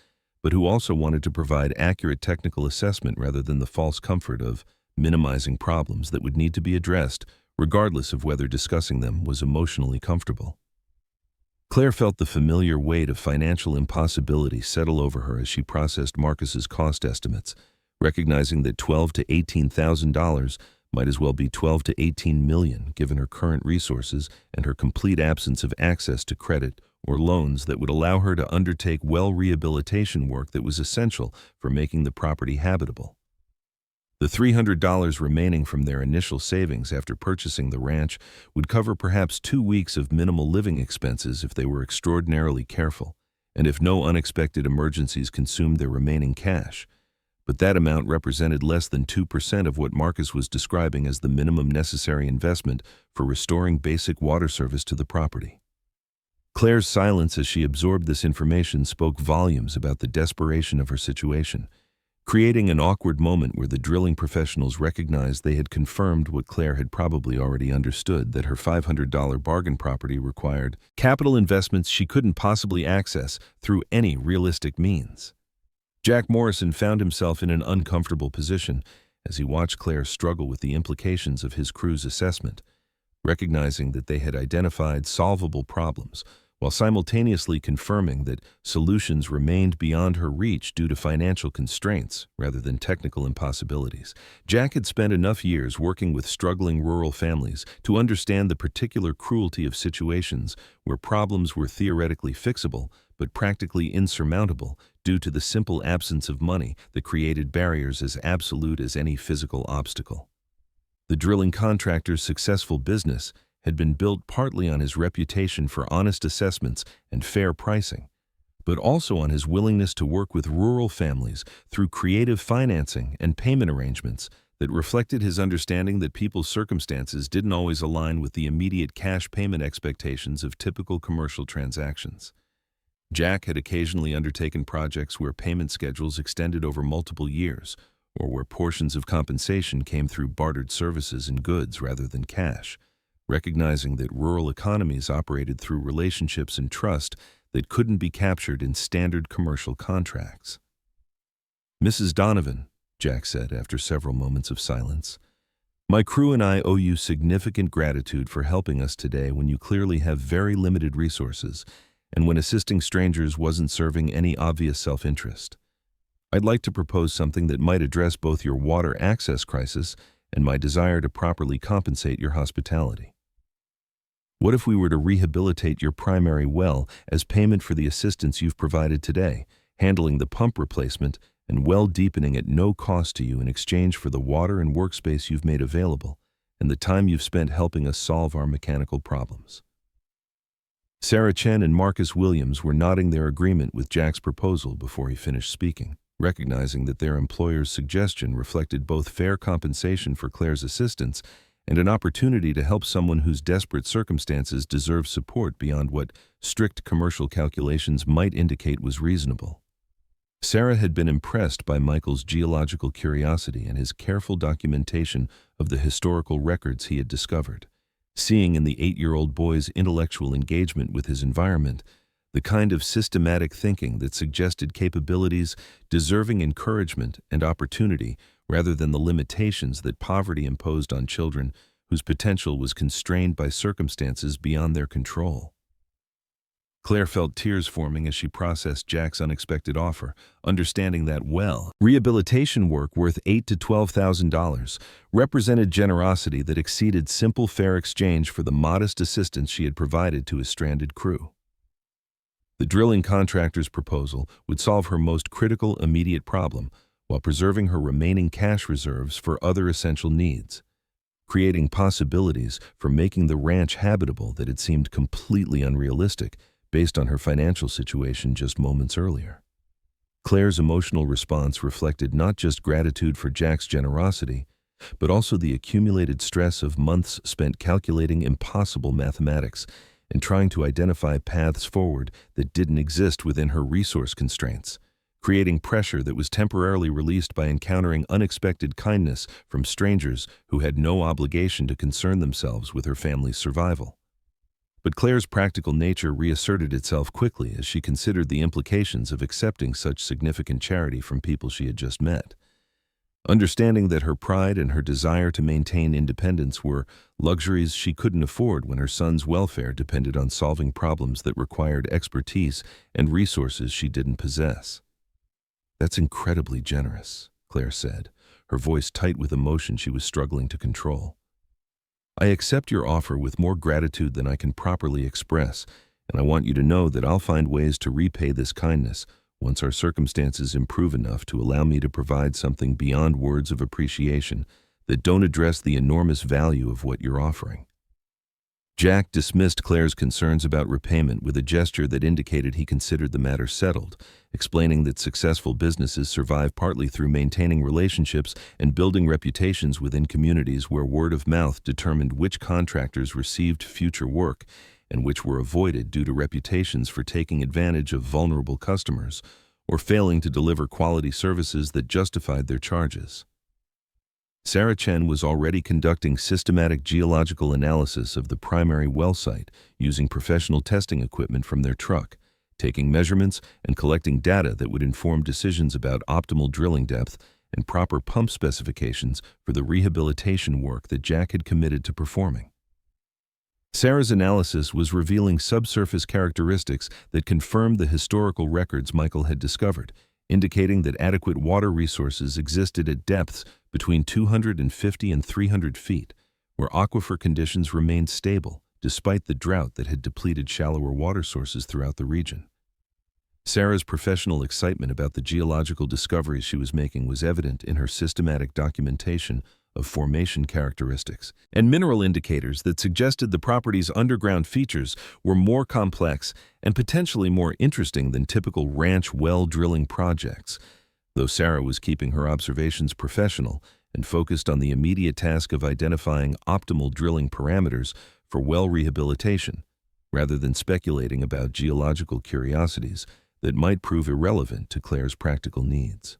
but who also wanted to provide accurate technical assessment rather than the false comfort of minimizing problems that would need to be addressed, regardless of whether discussing them was emotionally comfortable. Claire felt the familiar weight of financial impossibility settle over her as she processed Marcus's cost estimates, recognizing that $12,000 to $18,000 might as well be $12 to $18 million given her current resources and her complete absence of access to credit or loans that would allow her to undertake well rehabilitation work that was essential for making the property habitable. The $300 remaining from their initial savings after purchasing the ranch would cover perhaps 2 weeks of minimal living expenses if they were extraordinarily careful, and if no unexpected emergencies consumed their remaining cash. But that amount represented less than 2% of what Marcus was describing as the minimum necessary investment for restoring basic water service to the property. Claire's silence as she absorbed this information spoke volumes about the desperation of her situation, creating an awkward moment where the drilling professionals recognized they had confirmed what Claire had probably already understood, that her $500 bargain property required capital investments she couldn't possibly access through any realistic means. Jack Morrison found himself in an uncomfortable position as he watched Claire struggle with the implications of his crew's assessment, recognizing that they had identified solvable problems, while simultaneously confirming that solutions remained beyond her reach due to financial constraints rather than technical impossibilities. Jack had spent enough years working with struggling rural families to understand the particular cruelty of situations where problems were theoretically fixable but practically insurmountable due to the simple absence of money that created barriers as absolute as any physical obstacle. The drilling contractor's successful business had been built partly on his reputation for honest assessments and fair pricing, but also on his willingness to work with rural families through creative financing and payment arrangements that reflected his understanding that people's circumstances didn't always align with the immediate cash payment expectations of typical commercial transactions. Jack had occasionally undertaken projects where payment schedules extended over multiple years, or where portions of compensation came through bartered services and goods rather than cash, recognizing that rural economies operated through relationships and trust that couldn't be captured in standard commercial contracts. "Mrs. Donovan," Jack said after several moments of silence, "my crew and I owe you significant gratitude for helping us today when you clearly have very limited resources and when assisting strangers wasn't serving any obvious self-interest. I'd like to propose something that might address both your water access crisis and my desire to properly compensate your hospitality. What if we were to rehabilitate your primary well as payment for the assistance you've provided today, handling the pump replacement and well deepening at no cost to you in exchange for the water and workspace you've made available and the time you've spent helping us solve our mechanical problems?" Sarah Chen and Marcus Williams were nodding their agreement with Jack's proposal before he finished speaking, recognizing that their employer's suggestion reflected both fair compensation for Claire's assistance and an opportunity to help someone whose desperate circumstances deserved support beyond what strict commercial calculations might indicate was reasonable. Sarah had been impressed by Michael's geological curiosity and his careful documentation of the historical records he had discovered, seeing in the 8-year-old boy's intellectual engagement with his environment the kind of systematic thinking that suggested capabilities deserving encouragement and opportunity rather than the limitations that poverty imposed on children whose potential was constrained by circumstances beyond their control. Claire felt tears forming as she processed Jack's unexpected offer, understanding that rehabilitation work worth $8,000 to $12,000 represented generosity that exceeded simple fair exchange for the modest assistance she had provided to his stranded crew. The drilling contractor's proposal would solve her most critical immediate problem while preserving her remaining cash reserves for other essential needs. creating possibilities for making the ranch habitable that had seemed completely unrealistic based on her financial situation just moments earlier. Claire's emotional response reflected not just gratitude for Jack's generosity, but also the accumulated stress of months spent calculating impossible mathematics and trying to identify paths forward that didn't exist within her resource constraints, creating pressure that was temporarily released by encountering unexpected kindness from strangers who had no obligation to concern themselves with her family's survival. But Claire's practical nature reasserted itself quickly as she considered the implications of accepting such significant charity from people she had just met. Understanding that her pride and her desire to maintain independence were luxuries she couldn't afford when her son's welfare depended on solving problems that required expertise and resources she didn't possess. "That's incredibly generous," Claire said, her voice tight with emotion she was struggling to control. "I accept your offer with more gratitude than I can properly express, and I want you to know that I'll find ways to repay this kindness once our circumstances improve enough to allow me to provide something beyond words of appreciation that don't address the enormous value of what you're offering." Jack dismissed Claire's concerns about repayment with a gesture that indicated he considered the matter settled, explaining that successful businesses survive partly through maintaining relationships and building reputations within communities where word of mouth determined which contractors received future work and which were avoided due to reputations for taking advantage of vulnerable customers or failing to deliver quality services that justified their charges. Sarah Chen was already conducting systematic geological analysis of the primary well site using professional testing equipment from their truck, taking measurements and collecting data that would inform decisions about optimal drilling depth and proper pump specifications for the rehabilitation work that Jack had committed to performing. Sarah's analysis was revealing subsurface characteristics that confirmed the historical records Michael had discovered, indicating that adequate water resources existed at depths between 250 and 300 feet, where aquifer conditions remained stable despite the drought that had depleted shallower water sources throughout the region. Sarah's professional excitement about the geological discoveries she was making was evident in her systematic documentation of formation characteristics and mineral indicators that suggested the property's underground features were more complex and potentially more interesting than typical ranch well drilling projects. Though Sarah was keeping her observations professional and focused on the immediate task of identifying optimal drilling parameters for well rehabilitation, rather than speculating about geological curiosities that might prove irrelevant to Claire's practical needs.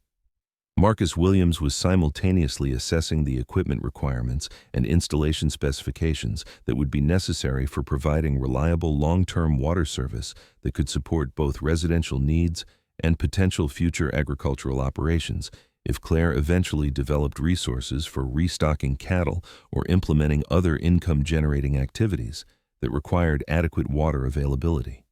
Marcus Williams was simultaneously assessing the equipment requirements and installation specifications that would be necessary for providing reliable long-term water service that could support both residential needs and potential future agricultural operations if Claire eventually developed resources for restocking cattle or implementing other income-generating activities that required adequate water availability.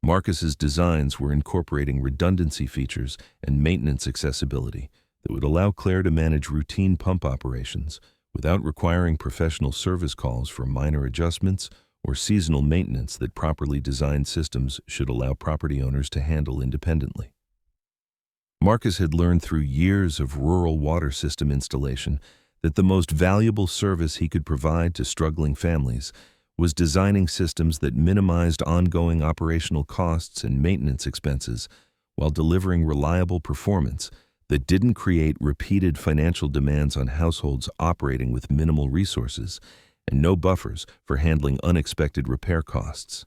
Marcus's designs were incorporating redundancy features and maintenance accessibility that would allow Claire to manage routine pump operations without requiring professional service calls for minor adjustments or seasonal maintenance that properly designed systems should allow property owners to handle independently. Marcus had learned through years of rural water system installation that the most valuable service he could provide to struggling families was designing systems that minimized ongoing operational costs and maintenance expenses while delivering reliable performance that didn't create repeated financial demands on households operating with minimal resources and no buffers for handling unexpected repair costs.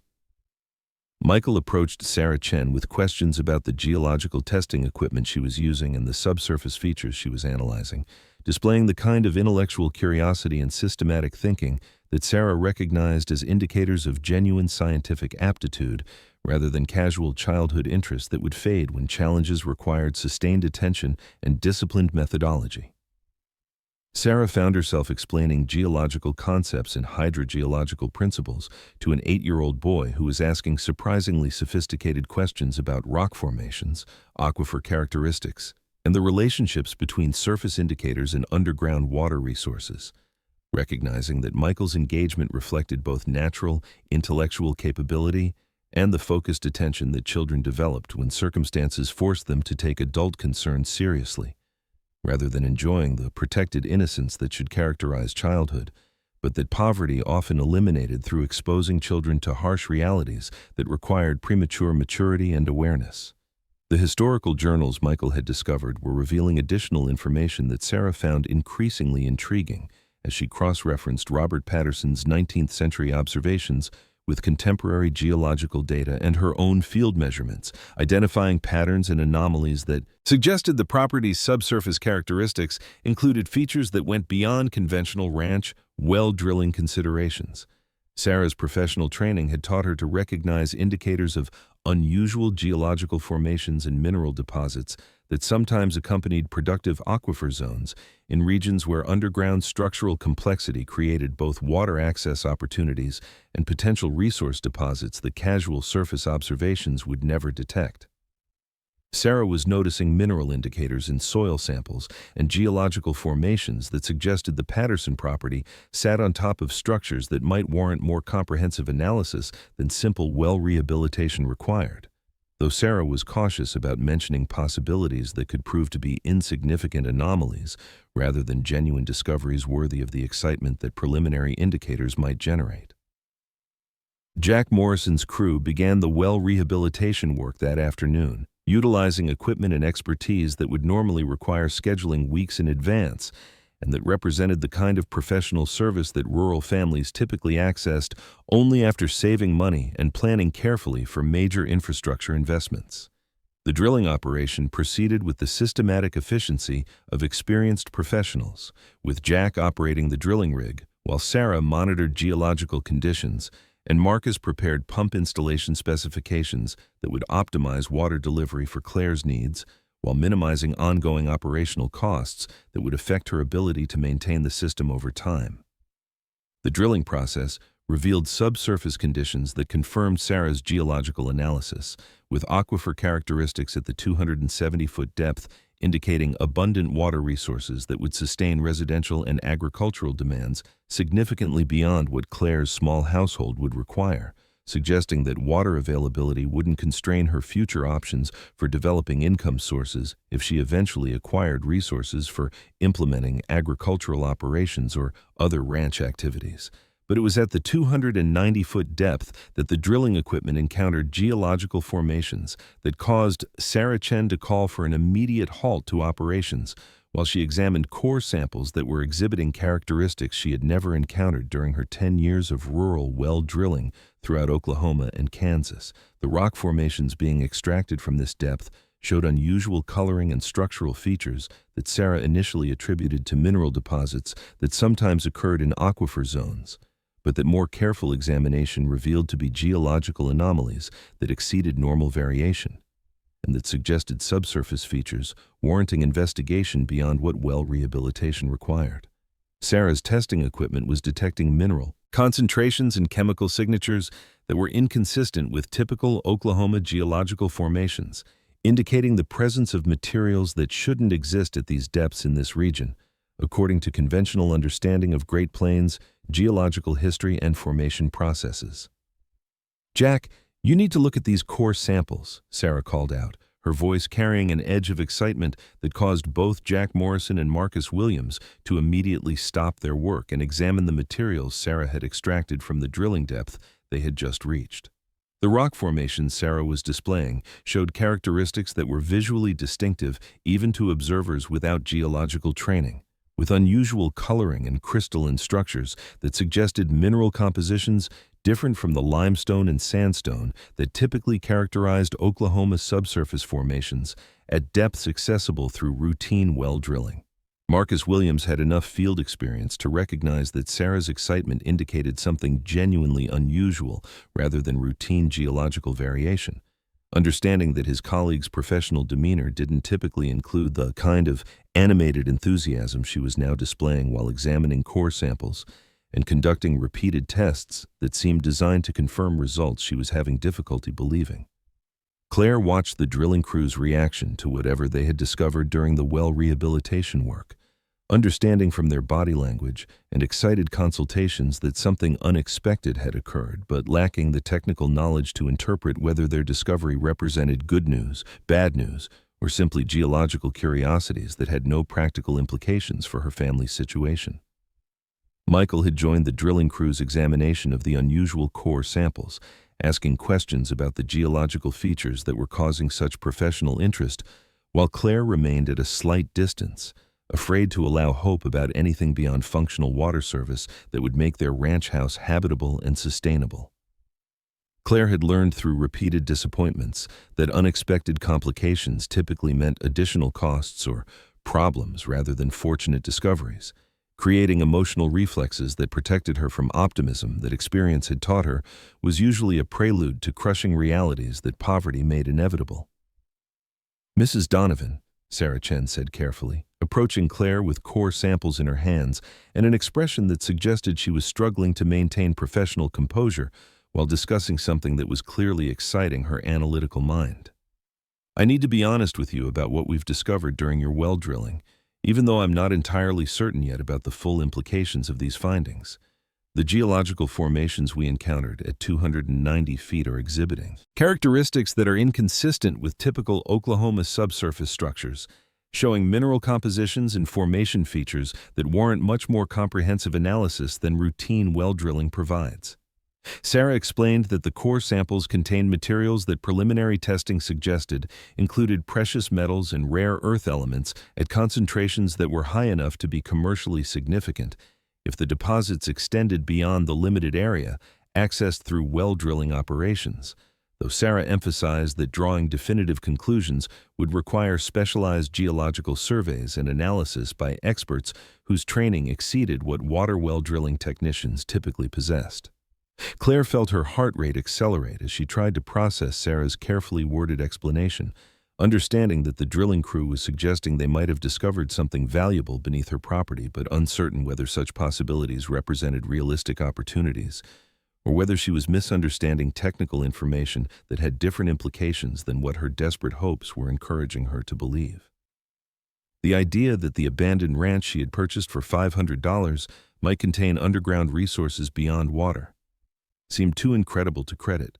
Michael approached Sarah Chen with questions about the geological testing equipment she was using and the subsurface features she was analyzing, displaying the kind of intellectual curiosity and systematic thinking that Sarah recognized as indicators of genuine scientific aptitude rather than casual childhood interest that would fade when challenges required sustained attention and disciplined methodology. Sarah found herself explaining geological concepts and hydrogeological principles to an 8-year-old boy who was asking surprisingly sophisticated questions about rock formations, aquifer characteristics, and the relationships between surface indicators and underground water resources. Recognizing that Michael's engagement reflected both natural, intellectual capability and the focused attention that children developed when circumstances forced them to take adult concerns seriously. rather than enjoying the protected innocence that should characterize childhood, but that poverty often eliminated through exposing children to harsh realities that required premature maturity and awareness. The historical journals Michael had discovered were revealing additional information that Sarah found increasingly intriguing as she cross-referenced Robert Patterson's 19th century observations with contemporary geological data and her own field measurements, identifying patterns and anomalies that suggested the property's subsurface characteristics included features that went beyond conventional ranch, well drilling considerations. Sarah's professional training had taught her to recognize indicators of unusual geological formations and mineral deposits that sometimes accompanied productive aquifer zones in regions where underground structural complexity created both water access opportunities and potential resource deposits that casual surface observations would never detect. Sarah was noticing mineral indicators in soil samples and geological formations that suggested the Patterson property sat on top of structures that might warrant more comprehensive analysis than simple well rehabilitation required. Though Sarah was cautious about mentioning possibilities that could prove to be insignificant anomalies rather than genuine discoveries worthy of the excitement that preliminary indicators might generate. Jack Morrison's crew began the well rehabilitation work that afternoon, utilizing equipment and expertise that would normally require scheduling weeks in advance, and that represented the kind of professional service that rural families typically accessed only after saving money and planning carefully for major infrastructure investments. The drilling operation proceeded with the systematic efficiency of experienced professionals, with Jack operating the drilling rig, while Sarah monitored geological conditions, and Marcus prepared pump installation specifications that would optimize water delivery for Claire's needs, while minimizing ongoing operational costs that would affect her ability to maintain the system over time. The drilling process revealed subsurface conditions that confirmed Sarah's geological analysis, with aquifer characteristics at the 270-foot depth indicating abundant water resources that would sustain residential and agricultural demands significantly beyond what Claire's small household would require, suggesting that water availability wouldn't constrain her future options for developing income sources if she eventually acquired resources for implementing agricultural operations or other ranch activities. But it was at the 290-foot depth that the drilling equipment encountered geological formations that caused Sarah Chen to call for an immediate halt to operations, while she examined core samples that were exhibiting characteristics she had never encountered during her 10 years of rural well drilling throughout Oklahoma and Kansas. The rock formations being extracted from this depth showed unusual coloring and structural features that Sarah initially attributed to mineral deposits that sometimes occurred in aquifer zones, but that more careful examination revealed to be geological anomalies that exceeded normal variation, and that suggested subsurface features warranting investigation beyond what well rehabilitation required. Sarah's testing equipment was detecting mineral concentrations and chemical signatures that were inconsistent with typical Oklahoma geological formations, indicating the presence of materials that shouldn't exist at these depths in this region, according to conventional understanding of Great Plains geological history and formation processes. "Jack, you need to look at these core samples," Sarah called out, her voice carrying an edge of excitement that caused both Jack Morrison and Marcus Williams to immediately stop their work and examine the materials Sarah had extracted from the drilling depth they had just reached. The rock formations Sarah was displaying showed characteristics that were visually distinctive even to observers without geological training, with unusual coloring and crystalline structures that suggested mineral compositions different from the limestone and sandstone that typically characterized Oklahoma subsurface formations at depths accessible through routine well drilling. Marcus Williams had enough field experience to recognize that Sarah's excitement indicated something genuinely unusual rather than routine geological variation. Understanding that his colleague's professional demeanor didn't typically include the kind of animated enthusiasm she was now displaying while examining core samples and conducting repeated tests that seemed designed to confirm results she was having difficulty believing. Claire watched the drilling crew's reaction to whatever they had discovered during the well rehabilitation work, understanding from their body language and excited consultations that something unexpected had occurred, but lacking the technical knowledge to interpret whether their discovery represented good news, bad news, or simply geological curiosities that had no practical implications for her family's situation. Michael had joined the drilling crew's examination of the unusual core samples, asking questions about the geological features that were causing such professional interest, while Claire remained at a slight distance, afraid to allow hope about anything beyond functional water service that would make their ranch house habitable and sustainable. Claire had learned through repeated disappointments that unexpected complications typically meant additional costs or problems rather than fortunate discoveries, creating emotional reflexes that protected her from optimism that experience had taught her was usually a prelude to crushing realities that poverty made inevitable. "Mrs. Donovan," Sarah Chen said carefully, approaching Claire with core samples in her hands and an expression that suggested she was struggling to maintain professional composure while discussing something that was clearly exciting her analytical mind. "I need to be honest with you about what we've discovered during your well drilling, even though I'm not entirely certain yet about the full implications of these findings. The geological formations we encountered at 290 feet are exhibiting characteristics that are inconsistent with typical Oklahoma subsurface structures, showing mineral compositions and formation features that warrant much more comprehensive analysis than routine well drilling provides." Sarah explained that the core samples contained materials that preliminary testing suggested included precious metals and rare earth elements at concentrations that were high enough to be commercially significant if the deposits extended beyond the limited area accessed through well drilling operations, though Sarah emphasized that drawing definitive conclusions would require specialized geological surveys and analysis by experts whose training exceeded what water well drilling technicians typically possessed. Claire felt her heart rate accelerate as she tried to process Sarah's carefully worded explanation, understanding that the drilling crew was suggesting they might have discovered something valuable beneath her property, but uncertain whether such possibilities represented realistic opportunities, or whether she was misunderstanding technical information that had different implications than what her desperate hopes were encouraging her to believe. The idea that the abandoned ranch she had purchased for $500 might contain underground resources beyond water seemed too incredible to credit,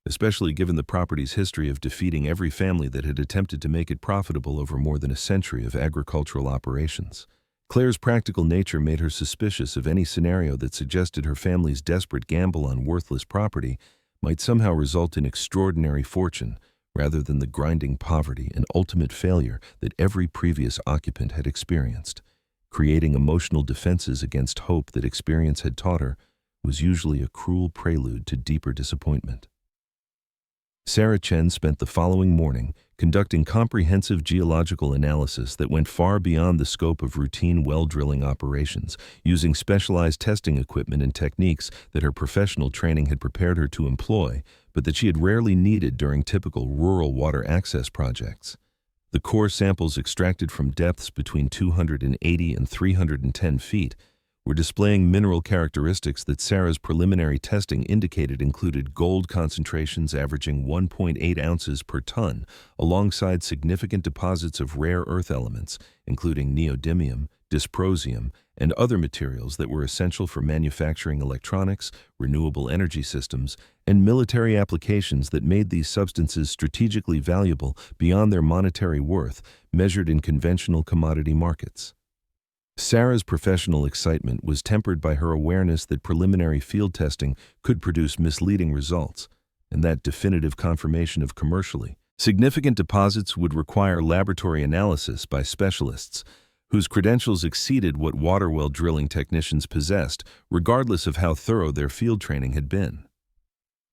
especially given the property's history of defeating every family that had attempted to make it profitable over more than a century of agricultural operations. Claire's practical nature made her suspicious of any scenario that suggested her family's desperate gamble on worthless property might somehow result in extraordinary fortune rather than the grinding poverty and ultimate failure that every previous occupant had experienced, creating emotional defenses against hope that experience had taught her was usually a cruel prelude to deeper disappointment. Sarah Chen spent the following morning conducting comprehensive geological analysis that went far beyond the scope of routine well drilling operations, using specialized testing equipment and techniques that her professional training had prepared her to employ, but that she had rarely needed during typical rural water access projects. The core samples extracted from depths between 280 and 310 feet were displaying mineral characteristics that Sarah's preliminary testing indicated included gold concentrations averaging 1.8 ounces per ton, alongside significant deposits of rare earth elements, including neodymium, dysprosium, and other materials that were essential for manufacturing electronics, renewable energy systems, and military applications that made these substances strategically valuable beyond their monetary worth, measured in conventional commodity markets. Sarah's professional excitement was tempered by her awareness that preliminary field testing could produce misleading results, and that definitive confirmation of commercially significant deposits would require laboratory analysis by specialists whose credentials exceeded what water well drilling technicians possessed, regardless of how thorough their field training had been.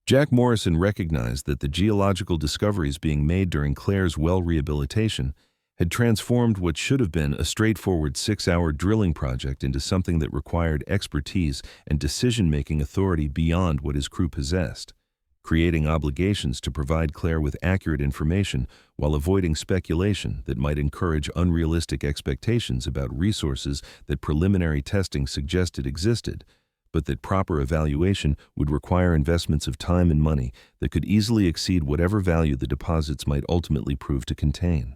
Jack Morrison recognized that the geological discoveries being made during Claire's well rehabilitation had transformed what should have been a straightforward 6-hour drilling project into something that required expertise and decision-making authority beyond what his crew possessed, creating obligations to provide Claire with accurate information while avoiding speculation that might encourage unrealistic expectations about resources that preliminary testing suggested existed, but that proper evaluation would require investments of time and money that could easily exceed whatever value the deposits might ultimately prove to contain.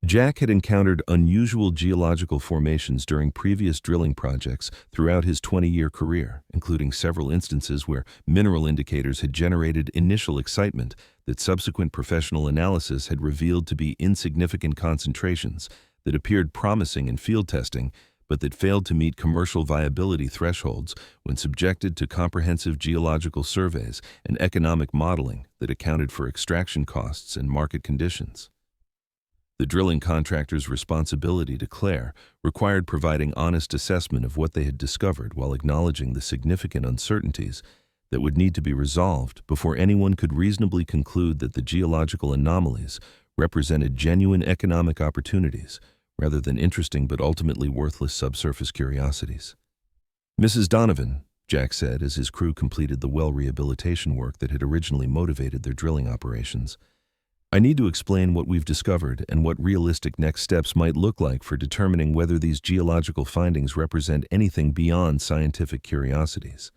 Jack had encountered unusual geological formations during previous drilling projects throughout his 20-year career, including several instances where mineral indicators had generated initial excitement that subsequent professional analysis had revealed to be insignificant concentrations that appeared promising in field testing, but that failed to meet commercial viability thresholds when subjected to comprehensive geological surveys and economic modeling that accounted for extraction costs and market conditions. The drilling contractor's responsibility to Claire required providing honest assessment of what they had discovered while acknowledging the significant uncertainties that would need to be resolved before anyone could reasonably conclude that the geological anomalies represented genuine economic opportunities rather than interesting but ultimately worthless subsurface curiosities. "Mrs. Donovan," Jack said as his crew completed the well rehabilitation work that had originally motivated their drilling operations, "I need to explain what we've discovered and what realistic next steps might look like for determining whether these geological findings represent anything beyond scientific curiosities.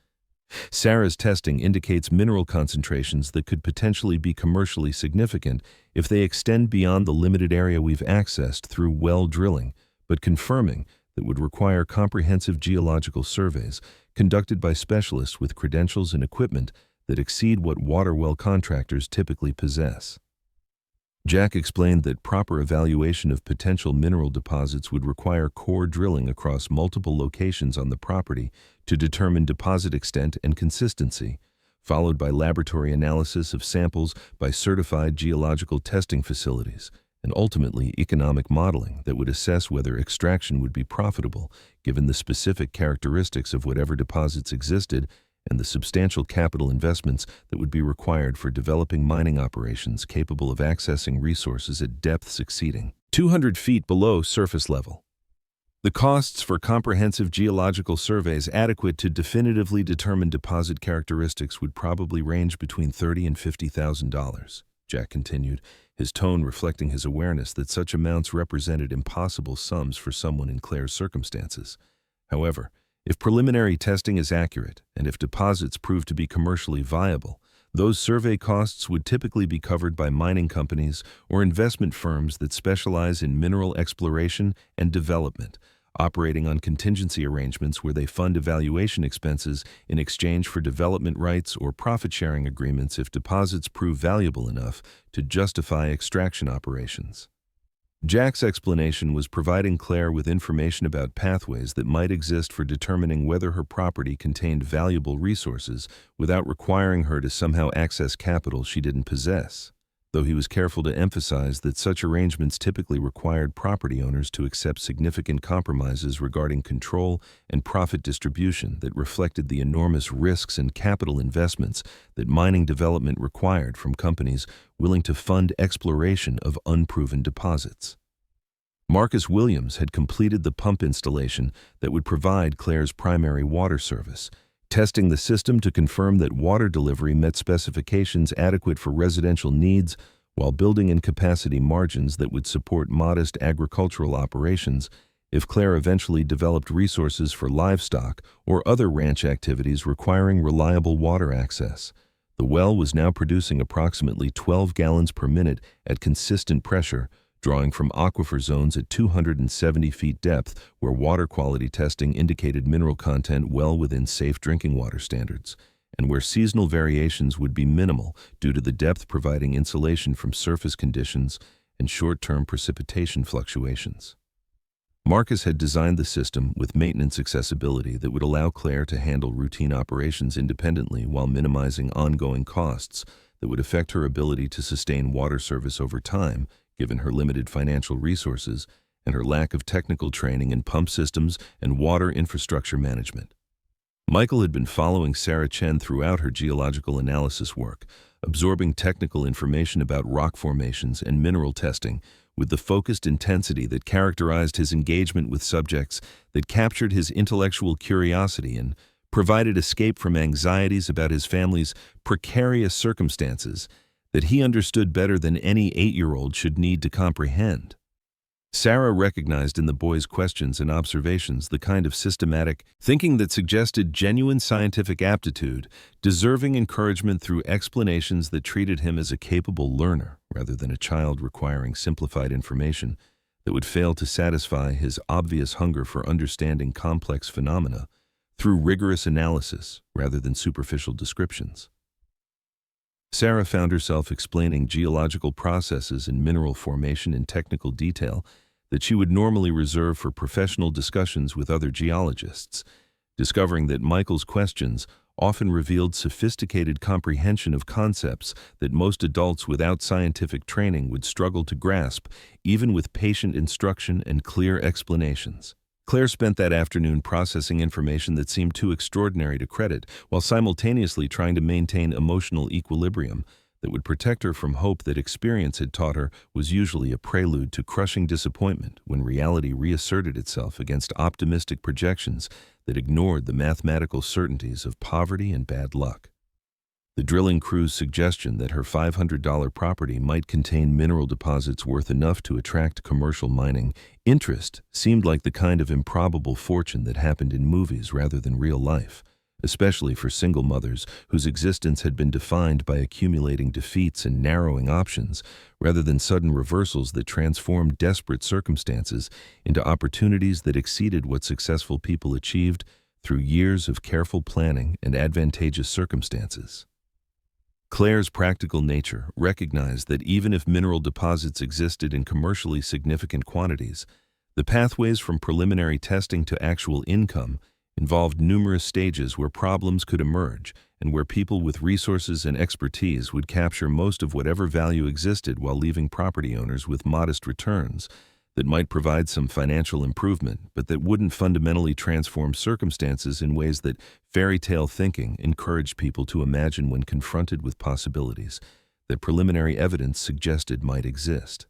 Sarah's testing indicates mineral concentrations that could potentially be commercially significant if they extend beyond the limited area we've accessed through well drilling, but confirming that would require comprehensive geological surveys conducted by specialists with credentials and equipment that exceed what water well contractors typically possess." Jack explained that proper evaluation of potential mineral deposits would require core drilling across multiple locations on the property to determine deposit extent and consistency, followed by laboratory analysis of samples by certified geological testing facilities, and ultimately economic modeling that would assess whether extraction would be profitable given the specific characteristics of whatever deposits existed and the substantial capital investments that would be required for developing mining operations capable of accessing resources at depths exceeding 200 feet below surface level. The costs for comprehensive geological surveys adequate to definitively determine deposit characteristics would probably range between $30,000 and $50,000, Jack continued, his tone reflecting his awareness that such amounts represented impossible sums for someone in Claire's circumstances. However, if preliminary testing is accurate, and if deposits prove to be commercially viable, those survey costs would typically be covered by mining companies or investment firms that specialize in mineral exploration and development, operating on contingency arrangements where they fund evaluation expenses in exchange for development rights or profit-sharing agreements if deposits prove valuable enough to justify extraction operations. Jack's explanation was providing Claire with information about pathways that might exist for determining whether her property contained valuable resources without requiring her to somehow access capital she didn't possess, though he was careful to emphasize that such arrangements typically required property owners to accept significant compromises regarding control and profit distribution that reflected the enormous risks and capital investments that mining development required from companies willing to fund exploration of unproven deposits. Marcus Williams had completed the pump installation that would provide Claire's primary water service, testing the system to confirm that water delivery met specifications adequate for residential needs while building in capacity margins that would support modest agricultural operations if Claire eventually developed resources for livestock or other ranch activities requiring reliable water access. The well was now producing approximately 12 gallons per minute at consistent pressure, drawing from aquifer zones at 270 feet depth where water quality testing indicated mineral content well within safe drinking water standards, and where seasonal variations would be minimal due to the depth providing insulation from surface conditions and short-term precipitation fluctuations. Marcus had designed the system with maintenance accessibility that would allow Claire to handle routine operations independently while minimizing ongoing costs that would affect her ability to sustain water service over time, given her limited financial resources and her lack of technical training in pump systems and water infrastructure management. Michael had been following Sarah Chen throughout her geological analysis work, absorbing technical information about rock formations and mineral testing with the focused intensity that characterized his engagement with subjects that captured his intellectual curiosity and provided escape from anxieties about his family's precarious circumstances that he understood better than any 8-year-old should need to comprehend. Sarah recognized in the boy's questions and observations the kind of systematic thinking that suggested genuine scientific aptitude, deserving encouragement through explanations that treated him as a capable learner rather than a child requiring simplified information that would fail to satisfy his obvious hunger for understanding complex phenomena through rigorous analysis rather than superficial descriptions. Sarah found herself explaining geological processes and mineral formation in technical detail that she would normally reserve for professional discussions with other geologists, discovering that Michael's questions often revealed sophisticated comprehension of concepts that most adults without scientific training would struggle to grasp, even with patient instruction and clear explanations. Claire spent that afternoon processing information that seemed too extraordinary to credit, while simultaneously trying to maintain emotional equilibrium that would protect her from hope that experience had taught her was usually a prelude to crushing disappointment when reality reasserted itself against optimistic projections that ignored the mathematical certainties of poverty and bad luck. The drilling crew's suggestion that her $500 property might contain mineral deposits worth enough to attract commercial mining interest seemed like the kind of improbable fortune that happened in movies rather than real life, especially for single mothers whose existence had been defined by accumulating defeats and narrowing options, rather than sudden reversals that transformed desperate circumstances into opportunities that exceeded what successful people achieved through years of careful planning and advantageous circumstances. Claire's practical nature recognized that even if mineral deposits existed in commercially significant quantities, the pathways from preliminary testing to actual income involved numerous stages where problems could emerge and where people with resources and expertise would capture most of whatever value existed while leaving property owners with modest returns that might provide some financial improvement, but that wouldn't fundamentally transform circumstances in ways that fairy tale thinking encouraged people to imagine when confronted with possibilities that preliminary evidence suggested might exist.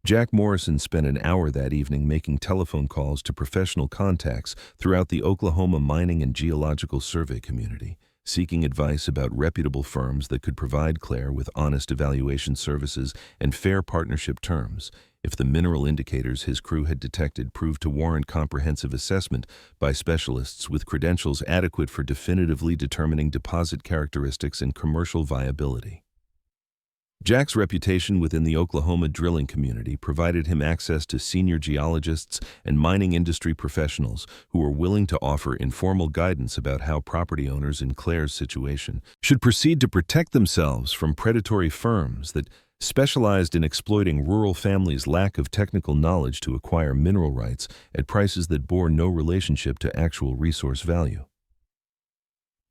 Jack Morrison spent an hour that evening making telephone calls to professional contacts throughout the Oklahoma mining and geological survey community, seeking advice about reputable firms that could provide Claire with honest evaluation services and fair partnership terms if the mineral indicators his crew had detected proved to warrant comprehensive assessment by specialists with credentials adequate for definitively determining deposit characteristics and commercial viability. Jack's reputation within the Oklahoma drilling community provided him access to senior geologists and mining industry professionals who were willing to offer informal guidance about how property owners in Claire's situation should proceed to protect themselves from predatory firms that specialized in exploiting rural families' lack of technical knowledge to acquire mineral rights at prices that bore no relationship to actual resource value.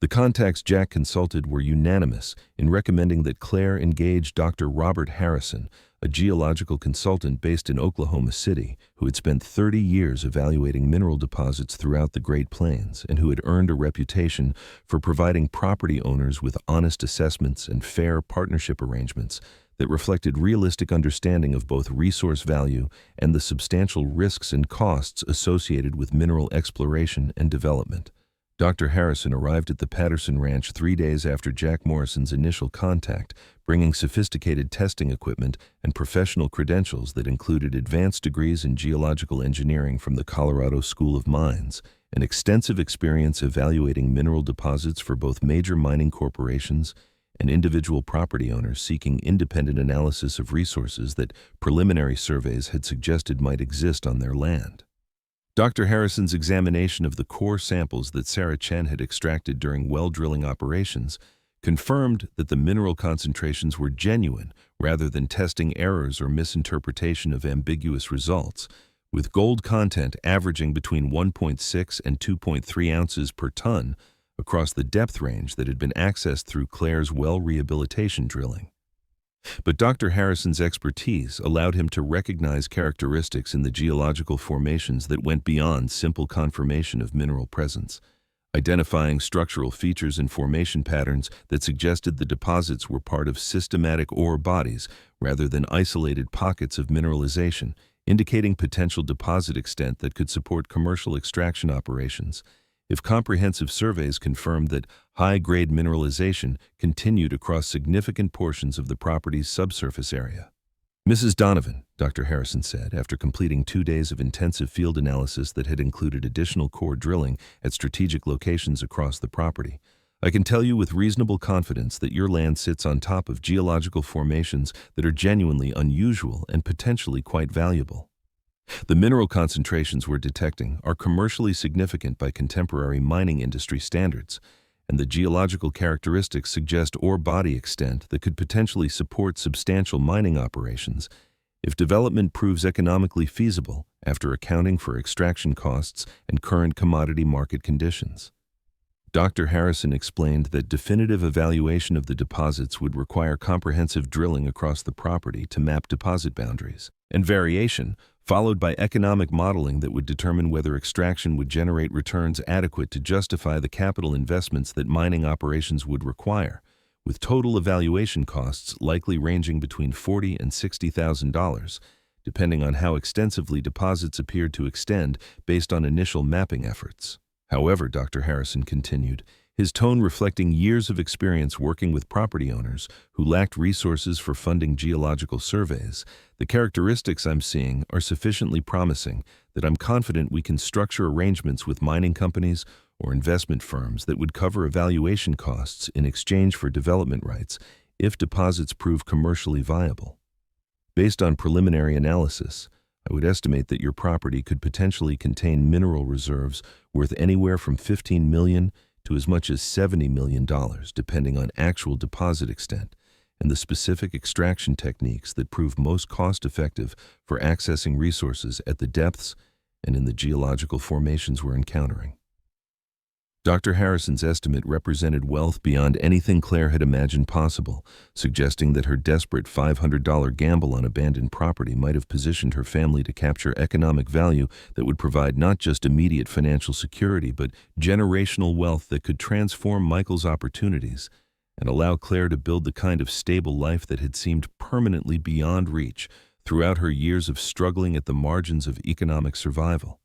The contacts Jack consulted were unanimous in recommending that Claire engage Dr. Robert Harrison, a geological consultant based in Oklahoma City who had spent 30 years evaluating mineral deposits throughout the Great Plains and who had earned a reputation for providing property owners with honest assessments and fair partnership arrangements that reflected realistic understanding of both resource value and the substantial risks and costs associated with mineral exploration and development. Dr. Harrison arrived at the Patterson ranch 3 days after Jack Morrison's initial contact, bringing sophisticated testing equipment and professional credentials that included advanced degrees in geological engineering from the Colorado School of Mines, and extensive experience evaluating mineral deposits for both major mining corporations and individual property owners seeking independent analysis of resources that preliminary surveys had suggested might exist on their land. Dr. Harrison's examination of the core samples that Sarah Chen had extracted during well drilling operations confirmed that the mineral concentrations were genuine rather than testing errors or misinterpretation of ambiguous results, with gold content averaging between 1.6 and 2.3 ounces per ton across the depth range that had been accessed through Claire's well rehabilitation drilling. But Dr. Harrison's expertise allowed him to recognize characteristics in the geological formations that went beyond simple confirmation of mineral presence, identifying structural features and formation patterns that suggested the deposits were part of systematic ore bodies rather than isolated pockets of mineralization, indicating potential deposit extent that could support commercial extraction operations. If comprehensive surveys confirmed that high-grade mineralization continued across significant portions of the property's subsurface area. Mrs. Donovan, Dr. Harrison said, after completing 2 days of intensive field analysis that had included additional core drilling at strategic locations across the property, I can tell you with reasonable confidence that your land sits on top of geological formations that are genuinely unusual and potentially quite valuable. The mineral concentrations we're detecting are commercially significant by contemporary mining industry standards, and the geological characteristics suggest ore body extent that could potentially support substantial mining operations if development proves economically feasible after accounting for extraction costs and current commodity market conditions. Dr. Harrison explained that definitive evaluation of the deposits would require comprehensive drilling across the property to map deposit boundaries, and variation, followed by economic modeling that would determine whether extraction would generate returns adequate to justify the capital investments that mining operations would require, with total evaluation costs likely ranging between $40,000 and $60,000, depending on how extensively deposits appeared to extend based on initial mapping efforts. However, Dr. Harrison continued, his tone reflecting years of experience working with property owners who lacked resources for funding geological surveys, the characteristics I'm seeing are sufficiently promising that I'm confident we can structure arrangements with mining companies or investment firms that would cover evaluation costs in exchange for development rights if deposits prove commercially viable. Based on preliminary analysis, I would estimate that your property could potentially contain mineral reserves worth anywhere from $15 million to as much as $70 million, depending on actual deposit extent and the specific extraction techniques that prove most cost-effective for accessing resources at the depths and in the geological formations we're encountering. Dr. Harrison's estimate represented wealth beyond anything Claire had imagined possible, suggesting that her desperate $500 gamble on abandoned property might have positioned her family to capture economic value that would provide not just immediate financial security but generational wealth that could transform Michael's opportunities and allow Claire to build the kind of stable life that had seemed permanently beyond reach throughout her years of struggling at the margins of economic survival.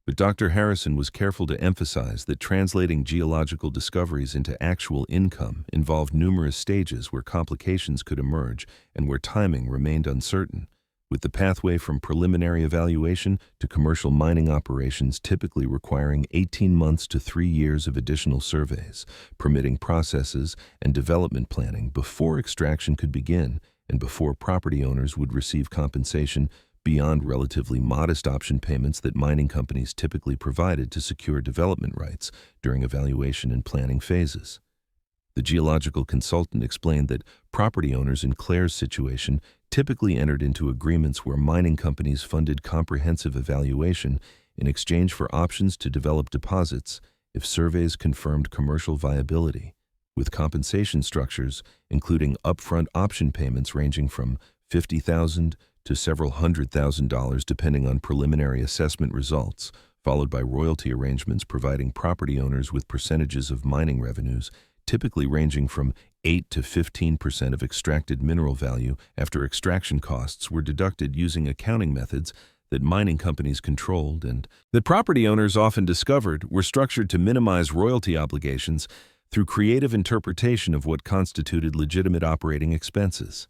But Dr. Harrison was careful to emphasize that translating geological discoveries into actual income involved numerous stages where complications could emerge and where timing remained uncertain, with the pathway from preliminary evaluation to commercial mining operations typically requiring 18 months to 3 years of additional surveys, permitting processes, and development planning before extraction could begin and before property owners would receive compensation beyond relatively modest option payments that mining companies typically provided to secure development rights during evaluation and planning phases. The geological consultant explained that property owners in Claire's situation typically entered into agreements where mining companies funded comprehensive evaluation in exchange for options to develop deposits if surveys confirmed commercial viability, with compensation structures including upfront option payments ranging from $50,000 to several $100,000 depending on preliminary assessment results, followed by royalty arrangements providing property owners with percentages of mining revenues, typically ranging from 8 to 15% of extracted mineral value after extraction costs were deducted using accounting methods that mining companies controlled and that property owners often discovered were structured to minimize royalty obligations through creative interpretation of what constituted legitimate operating expenses.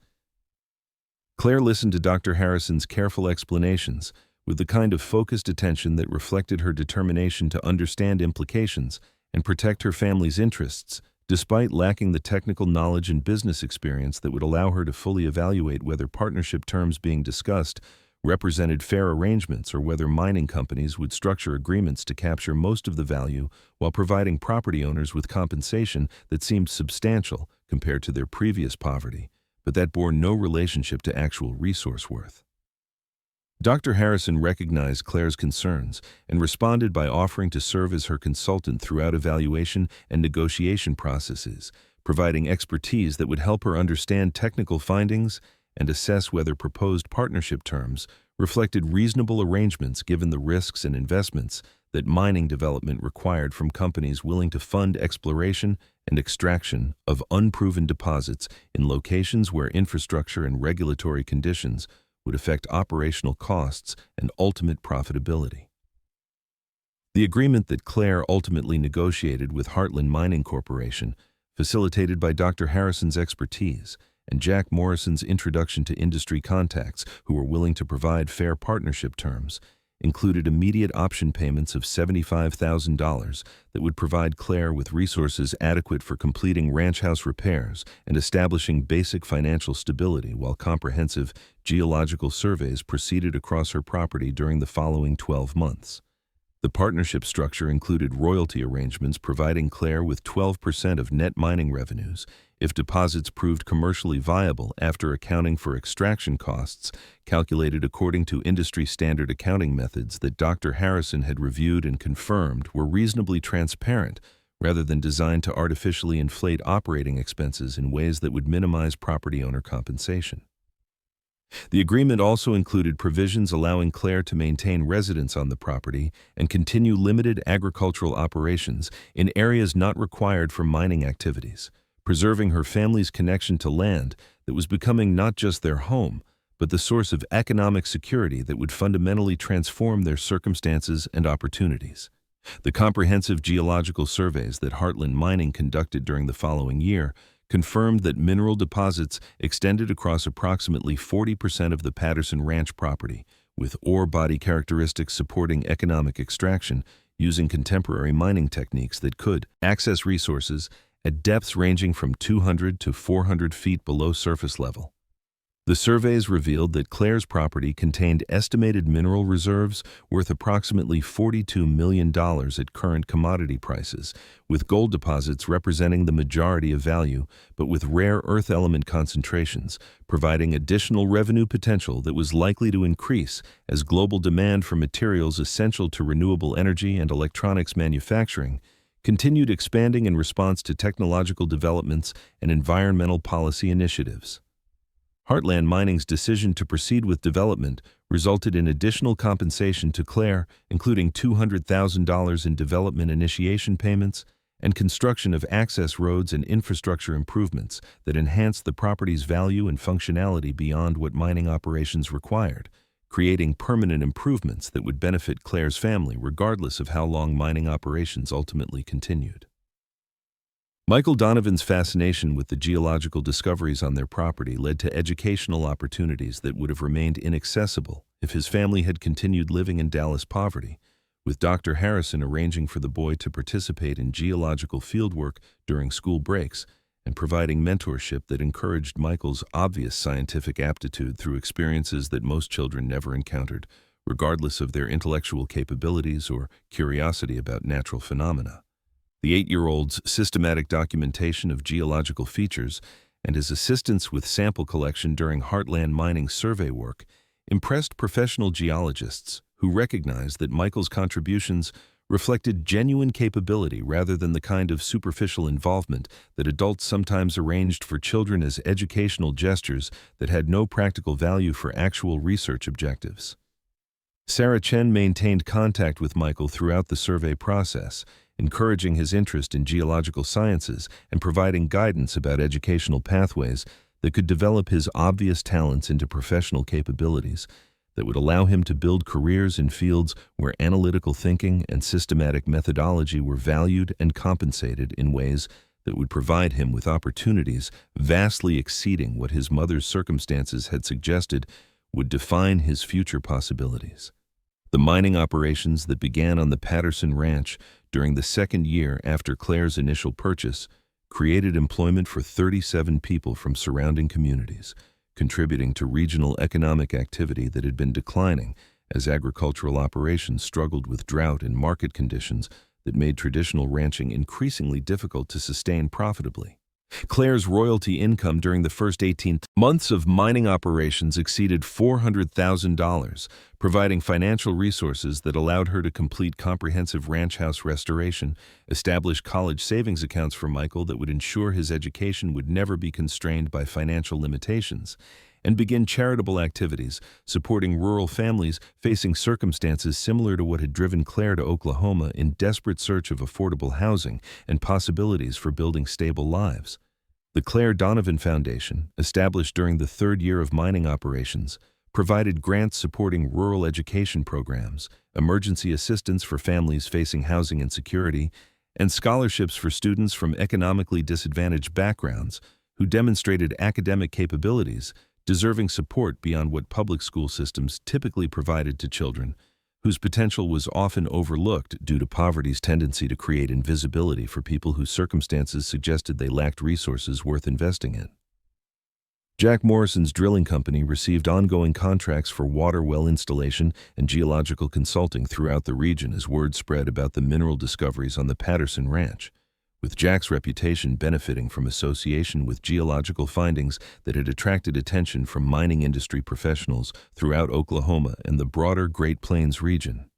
Claire listened to Dr. Harrison's careful explanations with the kind of focused attention that reflected her determination to understand implications and protect her family's interests, despite lacking the technical knowledge and business experience that would allow her to fully evaluate whether partnership terms being discussed represented fair arrangements or whether mining companies would structure agreements to capture most of the value while providing property owners with compensation that seemed substantial compared to their previous poverty, but that bore no relationship to actual resource worth. Dr. Harrison recognized Claire's concerns and responded by offering to serve as her consultant throughout evaluation and negotiation processes, providing expertise that would help her understand technical findings and assess whether proposed partnership terms reflected reasonable arrangements given the risks and investments that mining development required from companies willing to fund exploration and extraction of unproven deposits in locations where infrastructure and regulatory conditions would affect operational costs and ultimate profitability. The agreement that Claire ultimately negotiated with Heartland Mining Corporation, facilitated by Dr. Harrison's expertise and Jack Morrison's introduction to industry contacts who were willing to provide fair partnership terms, included immediate option payments of $75,000 that would provide Claire with resources adequate for completing ranch house repairs and establishing basic financial stability, while comprehensive geological surveys proceeded across her property during the following 12 months. The partnership structure included royalty arrangements providing Claire with 12% of net mining revenues if deposits proved commercially viable after accounting for extraction costs calculated according to industry standard accounting methods that Dr. Harrison had reviewed and confirmed were reasonably transparent rather than designed to artificially inflate operating expenses in ways that would minimize property owner compensation. The agreement also included provisions allowing Claire to maintain residence on the property and continue limited agricultural operations in areas not required for mining activities, preserving her family's connection to land that was becoming not just their home, but the source of economic security that would fundamentally transform their circumstances and opportunities. The comprehensive geological surveys that Heartland Mining conducted during the following year confirmed that mineral deposits extended across approximately 40% of the Patterson Ranch property, with ore body characteristics supporting economic extraction using contemporary mining techniques that could access resources at depths ranging from 200 to 400 feet below surface level. The surveys revealed that Claire's property contained estimated mineral reserves worth approximately $42 million at current commodity prices, with gold deposits representing the majority of value, but with rare earth element concentrations, providing additional revenue potential that was likely to increase as global demand for materials essential to renewable energy and electronics manufacturing continued expanding in response to technological developments and environmental policy initiatives. Heartland Mining's decision to proceed with development resulted in additional compensation to Claire, including $200,000 in development initiation payments and construction of access roads and infrastructure improvements that enhanced the property's value and functionality beyond what mining operations required, creating permanent improvements that would benefit Claire's family regardless of how long mining operations ultimately continued. Michael Donovan's fascination with the geological discoveries on their property led to educational opportunities that would have remained inaccessible if his family had continued living in Dallas poverty, with Dr. Harrison arranging for the boy to participate in geological fieldwork during school breaks and providing mentorship that encouraged Michael's obvious scientific aptitude through experiences that most children never encountered, regardless of their intellectual capabilities or curiosity about natural phenomena. The 8-year-old's systematic documentation of geological features and his assistance with sample collection during Heartland Mining's survey work impressed professional geologists who recognized that Michael's contributions reflected genuine capability rather than the kind of superficial involvement that adults sometimes arranged for children as educational gestures that had no practical value for actual research objectives. Sarah Chen maintained contact with Michael throughout the survey process, encouraging his interest in geological sciences and providing guidance about educational pathways that could develop his obvious talents into professional capabilities that would allow him to build careers in fields where analytical thinking and systematic methodology were valued and compensated in ways that would provide him with opportunities vastly exceeding what his mother's circumstances had suggested would define his future possibilities. The mining operations that began on the Patterson Ranch during the second year after Claire's initial purchase created employment for 37 people from surrounding communities, contributing to regional economic activity that had been declining as agricultural operations struggled with drought and market conditions that made traditional ranching increasingly difficult to sustain profitably. Claire's royalty income during the first 18 months of mining operations exceeded $400,000, providing financial resources that allowed her to complete comprehensive ranch house restoration, establish college savings accounts for Michael that would ensure his education would never be constrained by financial limitations, and begin charitable activities supporting rural families facing circumstances similar to what had driven Claire to Oklahoma in desperate search of affordable housing and possibilities for building stable lives. The Claire Donovan Foundation, established during the third year of mining operations, provided grants supporting rural education programs, emergency assistance for families facing housing insecurity, and scholarships for students from economically disadvantaged backgrounds who demonstrated academic capabilities deserving support beyond what public school systems typically provided to children, whose potential was often overlooked due to poverty's tendency to create invisibility for people whose circumstances suggested they lacked resources worth investing in. Jack Morrison's drilling company received ongoing contracts for water well installation and geological consulting throughout the region as word spread about the mineral discoveries on the Patterson ranch, with Jack's reputation benefiting from association with geological findings that had attracted attention from mining industry professionals throughout Oklahoma and the broader Great Plains region.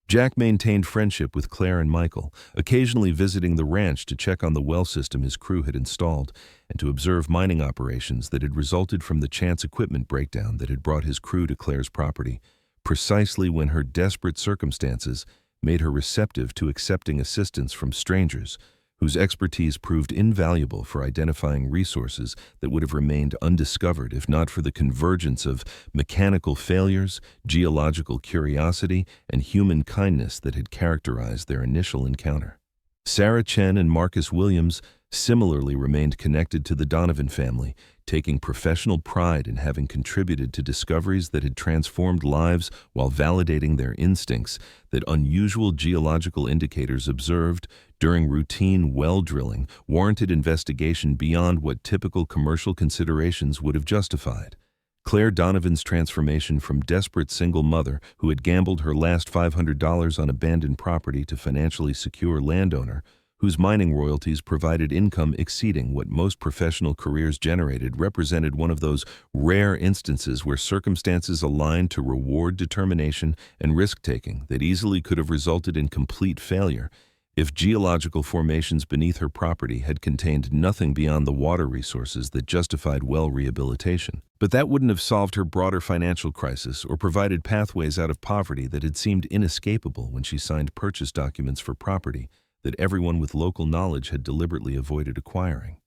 Jack maintained friendship with Claire and Michael, occasionally visiting the ranch to check on the well system his crew had installed and to observe mining operations that had resulted from the chance equipment breakdown that had brought his crew to Claire's property, precisely when her desperate circumstances made her receptive to accepting assistance from strangers whose expertise proved invaluable for identifying resources that would have remained undiscovered if not for the convergence of mechanical failures, geological curiosity, and human kindness that had characterized their initial encounter. Sarah Chen and Marcus Williams similarly remained connected to the Donovan family, taking professional pride in having contributed to discoveries that had transformed lives while validating their instincts that unusual geological indicators observed during routine well drilling warranted investigation beyond what typical commercial considerations would have justified. Claire Donovan's transformation from desperate single mother who had gambled her last $500 on abandoned property to financially secure landowner whose mining royalties provided income exceeding what most professional careers generated represented one of those rare instances where circumstances aligned to reward determination and risk-taking that easily could have resulted in complete failure if geological formations beneath her property had contained nothing beyond the water resources that justified well rehabilitation. But that wouldn't have solved her broader financial crisis or provided pathways out of poverty that had seemed inescapable when she signed purchase documents for property that everyone with local knowledge had deliberately avoided acquiring.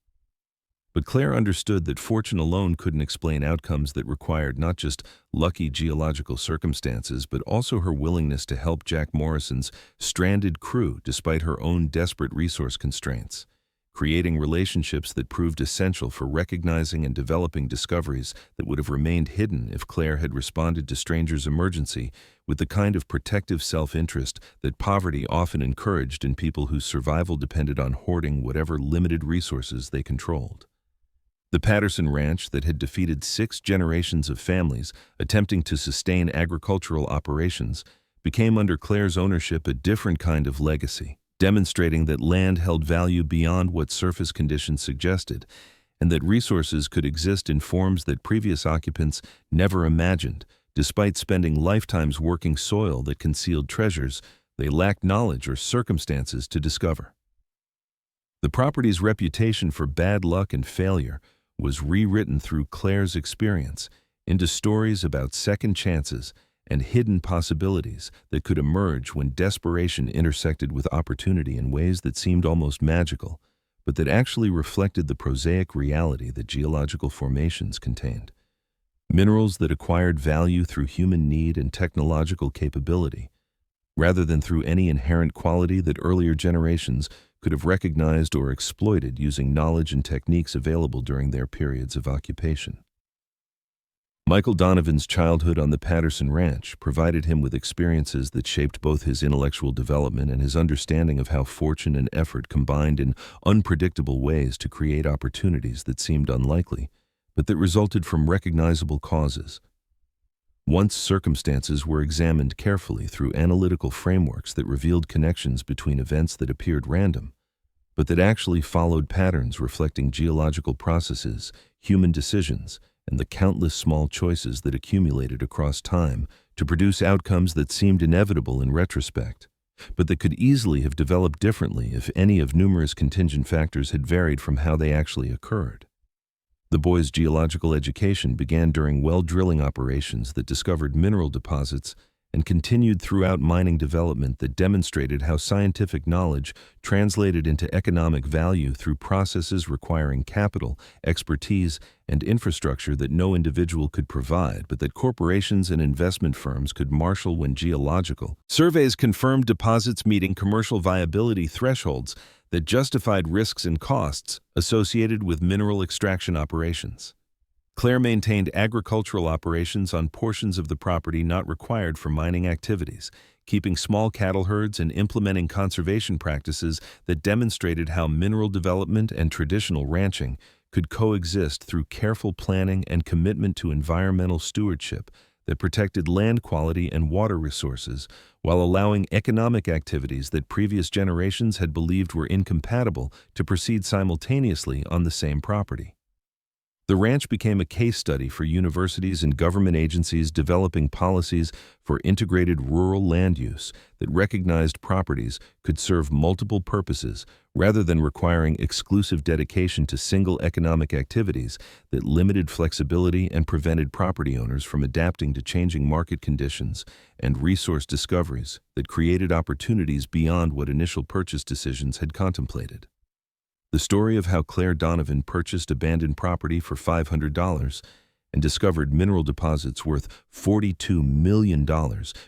But Claire understood that fortune alone couldn't explain outcomes that required not just lucky geological circumstances, but also her willingness to help Jack Morrison's stranded crew despite her own desperate resource constraints, creating relationships that proved essential for recognizing and developing discoveries that would have remained hidden if Claire had responded to strangers' emergency with the kind of protective self-interest that poverty often encouraged in people whose survival depended on hoarding whatever limited resources they controlled. The Patterson Ranch that had defeated 6 generations of families attempting to sustain agricultural operations became under Claire's ownership a different kind of legacy, demonstrating that land held value beyond what surface conditions suggested, and that resources could exist in forms that previous occupants never imagined. Despite spending lifetimes working soil that concealed treasures they lacked knowledge or circumstances to discover. The property's reputation for bad luck and failure was rewritten through Claire's experience into stories about second chances and hidden possibilities that could emerge when desperation intersected with opportunity in ways that seemed almost magical, but that actually reflected the prosaic reality that geological formations contained. Minerals that acquired value through human need and technological capability, rather than through any inherent quality that earlier generations could have recognized or exploited using knowledge and techniques available during their periods of occupation. Michael Donovan's childhood on the Patterson Ranch provided him with experiences that shaped both his intellectual development and his understanding of how fortune and effort combined in unpredictable ways to create opportunities that seemed unlikely, but that resulted from recognizable causes. Once circumstances were examined carefully through analytical frameworks that revealed connections between events that appeared random, but that actually followed patterns reflecting geological processes, human decisions, and the countless small choices that accumulated across time to produce outcomes that seemed inevitable in retrospect, but that could easily have developed differently if any of numerous contingent factors had varied from how they actually occurred. The boy's geological education began during well drilling operations that discovered mineral deposits and continued throughout mining development that demonstrated how scientific knowledge translated into economic value through processes requiring capital, expertise, and infrastructure that no individual could provide, but that corporations and investment firms could marshal when geological surveys confirmed deposits meeting commercial viability thresholds that justified risks and costs associated with mineral extraction operations. Claire maintained agricultural operations on portions of the property not required for mining activities, keeping small cattle herds and implementing conservation practices that demonstrated how mineral development and traditional ranching could coexist through careful planning and commitment to environmental stewardship that protected land quality and water resources while allowing economic activities that previous generations had believed were incompatible to proceed simultaneously on the same property. The ranch became a case study for universities and government agencies developing policies for integrated rural land use that recognized properties could serve multiple purposes rather than requiring exclusive dedication to single economic activities that limited flexibility and prevented property owners from adapting to changing market conditions and resource discoveries that created opportunities beyond what initial purchase decisions had contemplated. The story of how Claire Donovan purchased abandoned property for $500 and discovered mineral deposits worth $42 million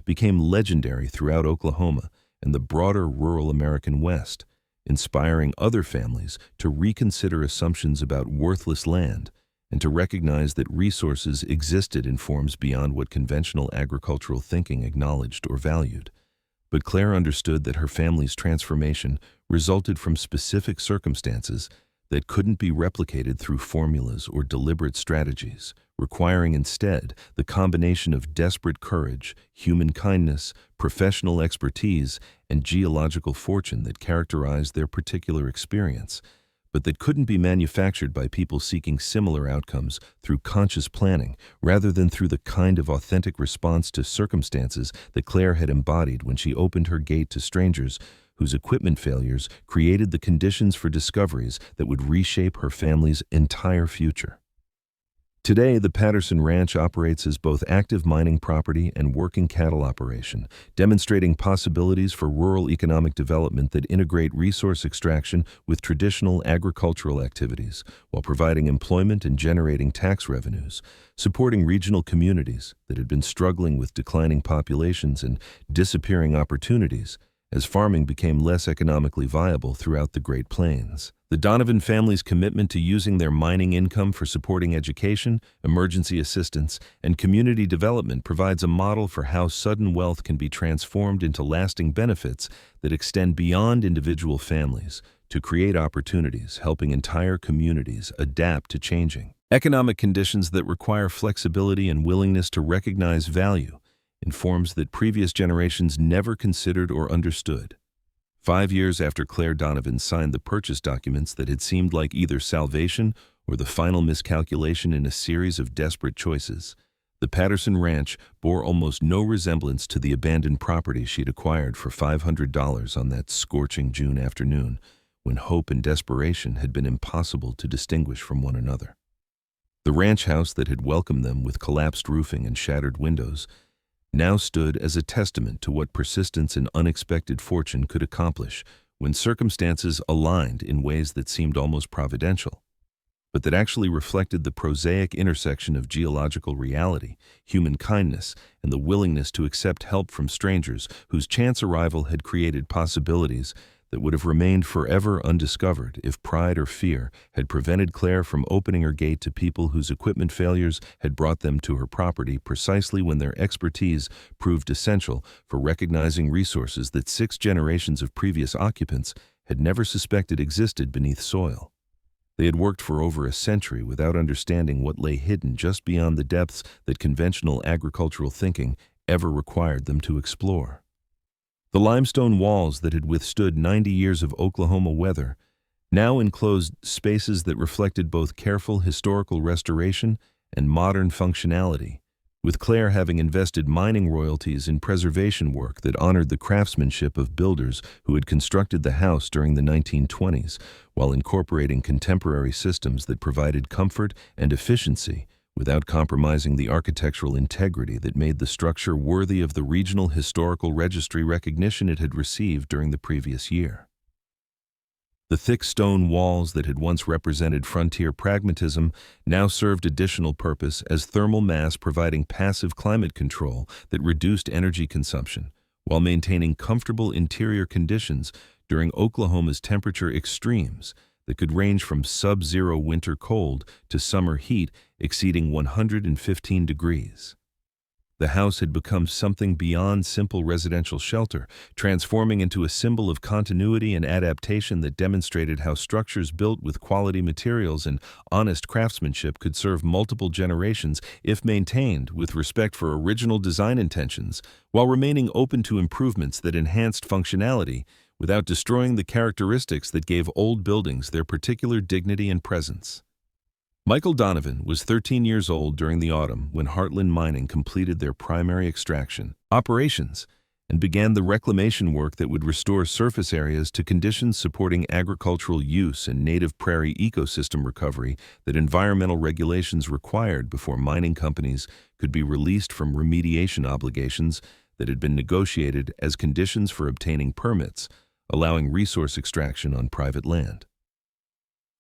became legendary throughout Oklahoma and the broader rural American West, inspiring other families to reconsider assumptions about worthless land and to recognize that resources existed in forms beyond what conventional agricultural thinking acknowledged or valued. But Claire understood that her family's transformation resulted from specific circumstances that couldn't be replicated through formulas or deliberate strategies, requiring instead the combination of desperate courage, human kindness, professional expertise, and geological fortune that characterized their particular experience, but that couldn't be manufactured by people seeking similar outcomes through conscious planning rather than through the kind of authentic response to circumstances that Claire had embodied when she opened her gate to strangers whose equipment failures created the conditions for discoveries that would reshape her family's entire future. Today, the Patterson Ranch operates as both active mining property and working cattle operation, demonstrating possibilities for rural economic development that integrate resource extraction with traditional agricultural activities, while providing employment and generating tax revenues, supporting regional communities that had been struggling with declining populations and disappearing opportunities as farming became less economically viable throughout the Great Plains. The Donovan family's commitment to using their mining income for supporting education, emergency assistance, and community development provides a model for how sudden wealth can be transformed into lasting benefits that extend beyond individual families to create opportunities, helping entire communities adapt to changing economic conditions that require flexibility and willingness to recognize value in forms that previous generations never considered or understood. 5 years after Claire Donovan signed the purchase documents that had seemed like either salvation or the final miscalculation in a series of desperate choices, the Patterson Ranch bore almost no resemblance to the abandoned property she'd acquired for $500 on that scorching June afternoon, when hope and desperation had been impossible to distinguish from one another. The ranch house that had welcomed them with collapsed roofing and shattered windows now stood as a testament to what persistence and unexpected fortune could accomplish when circumstances aligned in ways that seemed almost providential, but that actually reflected the prosaic intersection of geological reality, human kindness, and the willingness to accept help from strangers whose chance arrival had created possibilities that would have remained forever undiscovered if pride or fear had prevented Claire from opening her gate to people whose equipment failures had brought them to her property precisely when their expertise proved essential for recognizing resources that 6 generations of previous occupants had never suspected existed beneath soil. They had worked for over a century without understanding what lay hidden just beyond the depths that conventional agricultural thinking ever required them to explore. The limestone walls that had withstood 90 years of Oklahoma weather now enclosed spaces that reflected both careful historical restoration and modern functionality, with Claire having invested mining royalties in preservation work that honored the craftsmanship of builders who had constructed the house during the 1920s, while incorporating contemporary systems that provided comfort and efficiency without compromising the architectural integrity that made the structure worthy of the regional historical registry recognition it had received during the previous year. The thick stone walls that had once represented frontier pragmatism now served additional purpose as thermal mass, providing passive climate control that reduced energy consumption while maintaining comfortable interior conditions during Oklahoma's temperature extremes that could range from sub-zero winter cold to summer heat exceeding 115 degrees. The house had become something beyond simple residential shelter, transforming into a symbol of continuity and adaptation that demonstrated how structures built with quality materials and honest craftsmanship could serve multiple generations if maintained with respect for original design intentions, while remaining open to improvements that enhanced functionality without destroying the characteristics that gave old buildings their particular dignity and presence. Michael Donovan was 13 years old during the autumn when Heartland Mining completed their primary extraction operations and began the reclamation work that would restore surface areas to conditions supporting agricultural use and native prairie ecosystem recovery that environmental regulations required before mining companies could be released from remediation obligations that had been negotiated as conditions for obtaining permits, allowing resource extraction on private land.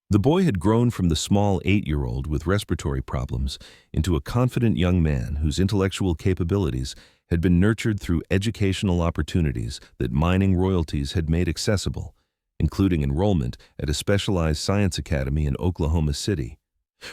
The boy had grown from the small 8-year-old with respiratory problems into a confident young man whose intellectual capabilities had been nurtured through educational opportunities that mining royalties had made accessible, including enrollment at a specialized science academy in Oklahoma City,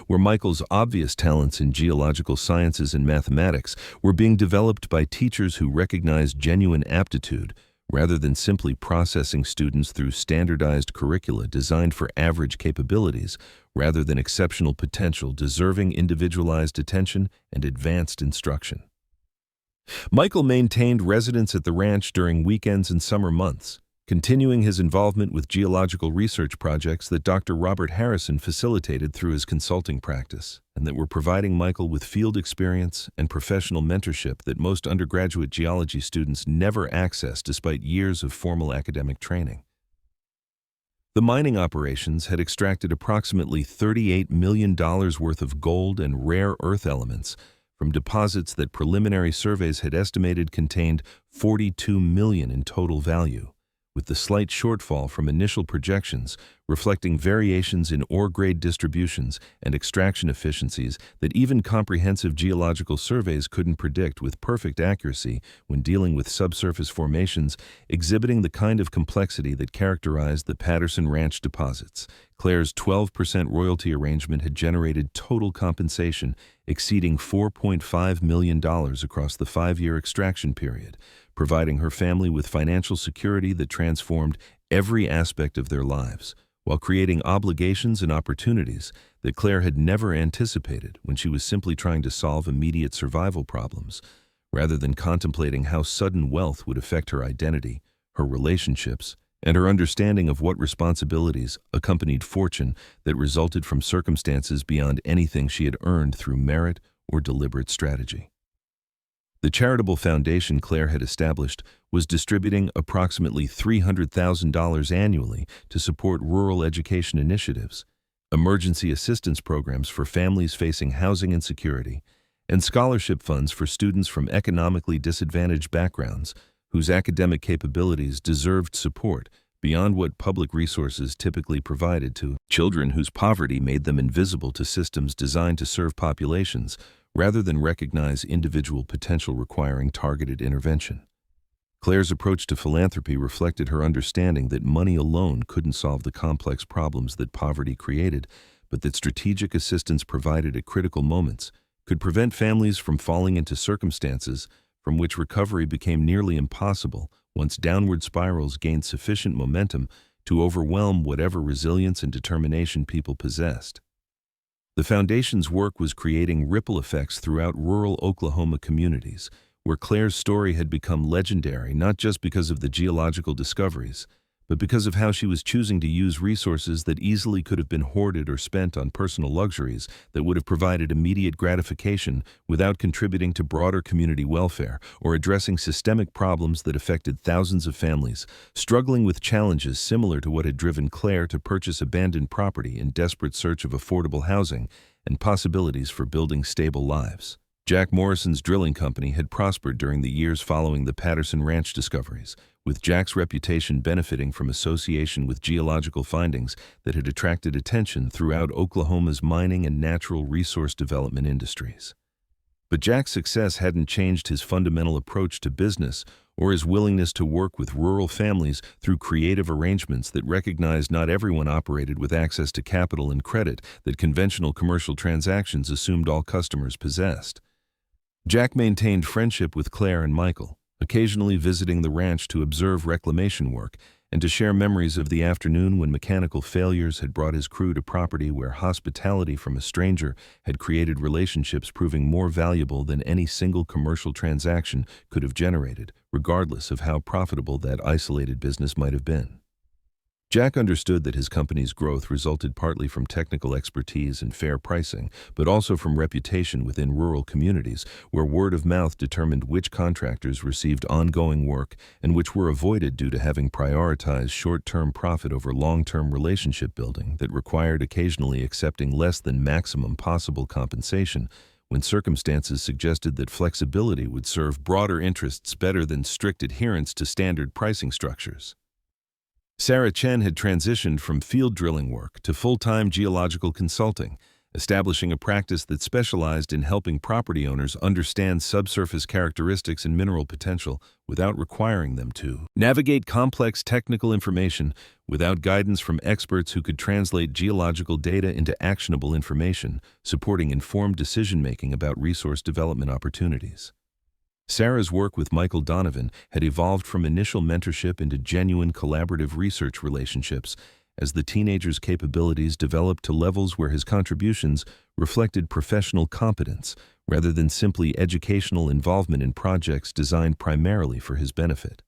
where Michael's obvious talents in geological sciences and mathematics were being developed by teachers who recognized genuine aptitude rather than simply processing students through standardized curricula designed for average capabilities, rather than exceptional potential deserving individualized attention and advanced instruction. Michael maintained residence at the ranch during weekends and summer months, continuing his involvement with geological research projects that Dr. Robert Harrison facilitated through his consulting practice, and that were providing Michael with field experience and professional mentorship that most undergraduate geology students never access despite years of formal academic training. The mining operations had extracted approximately $38 million worth of gold and rare earth elements from deposits that preliminary surveys had estimated contained $42 million in total value, with the slight shortfall from initial projections reflecting variations in ore grade distributions and extraction efficiencies that even comprehensive geological surveys couldn't predict with perfect accuracy when dealing with subsurface formations exhibiting the kind of complexity that characterized the Patterson Ranch deposits. Claire's 12% royalty arrangement had generated total compensation exceeding $4.5 million across the 5-year extraction period, providing her family with financial security that transformed every aspect of their lives, while creating obligations and opportunities that Claire had never anticipated when she was simply trying to solve immediate survival problems, rather than contemplating how sudden wealth would affect her identity, her relationships, and her understanding of what responsibilities accompanied fortune that resulted from circumstances beyond anything she had earned through merit or deliberate strategy. The charitable foundation Claire had established was distributing approximately $300,000 annually to support rural education initiatives, emergency assistance programs for families facing housing insecurity, and scholarship funds for students from economically disadvantaged backgrounds whose academic capabilities deserved support beyond what public resources typically provided to children whose poverty made them invisible to systems designed to serve populations rather than recognize individual potential requiring targeted intervention. Claire's approach to philanthropy reflected her understanding that money alone couldn't solve the complex problems that poverty created, but that strategic assistance provided at critical moments could prevent families from falling into circumstances from which recovery became nearly impossible once downward spirals gained sufficient momentum to overwhelm whatever resilience and determination people possessed. The foundation's work was creating ripple effects throughout rural Oklahoma communities, where Claire's story had become legendary not just because of the geological discoveries, but because of how she was choosing to use resources that easily could have been hoarded or spent on personal luxuries that would have provided immediate gratification without contributing to broader community welfare or addressing systemic problems that affected thousands of families, struggling with challenges similar to what had driven Claire to purchase abandoned property in desperate search of affordable housing and possibilities for building stable lives. Jack Morrison's drilling company had prospered during the years following the Patterson Ranch discoveries, with Jack's reputation benefiting from association with geological findings that had attracted attention throughout Oklahoma's mining and natural resource development industries. But Jack's success hadn't changed his fundamental approach to business or his willingness to work with rural families through creative arrangements that recognized not everyone operated with access to capital and credit that conventional commercial transactions assumed all customers possessed. Jack maintained friendship with Claire and Michael, occasionally visiting the ranch to observe reclamation work and to share memories of the afternoon when mechanical failures had brought his crew to property where hospitality from a stranger had created relationships proving more valuable than any single commercial transaction could have generated, regardless of how profitable that isolated business might have been. Jack understood that his company's growth resulted partly from technical expertise and fair pricing, but also from reputation within rural communities, where word of mouth determined which contractors received ongoing work and which were avoided due to having prioritized short-term profit over long-term relationship building that required occasionally accepting less than maximum possible compensation when circumstances suggested that flexibility would serve broader interests better than strict adherence to standard pricing structures. Sarah Chen had transitioned from field drilling work to full-time geological consulting, establishing a practice that specialized in helping property owners understand subsurface characteristics and mineral potential without requiring them to navigate complex technical information without guidance from experts who could translate geological data into actionable information, supporting informed decision-making about resource development opportunities. Sarah's work with Michael Donovan had evolved from initial mentorship into genuine collaborative research relationships as the teenager's capabilities developed to levels where his contributions reflected professional competence rather than simply educational involvement in projects designed primarily for his benefit.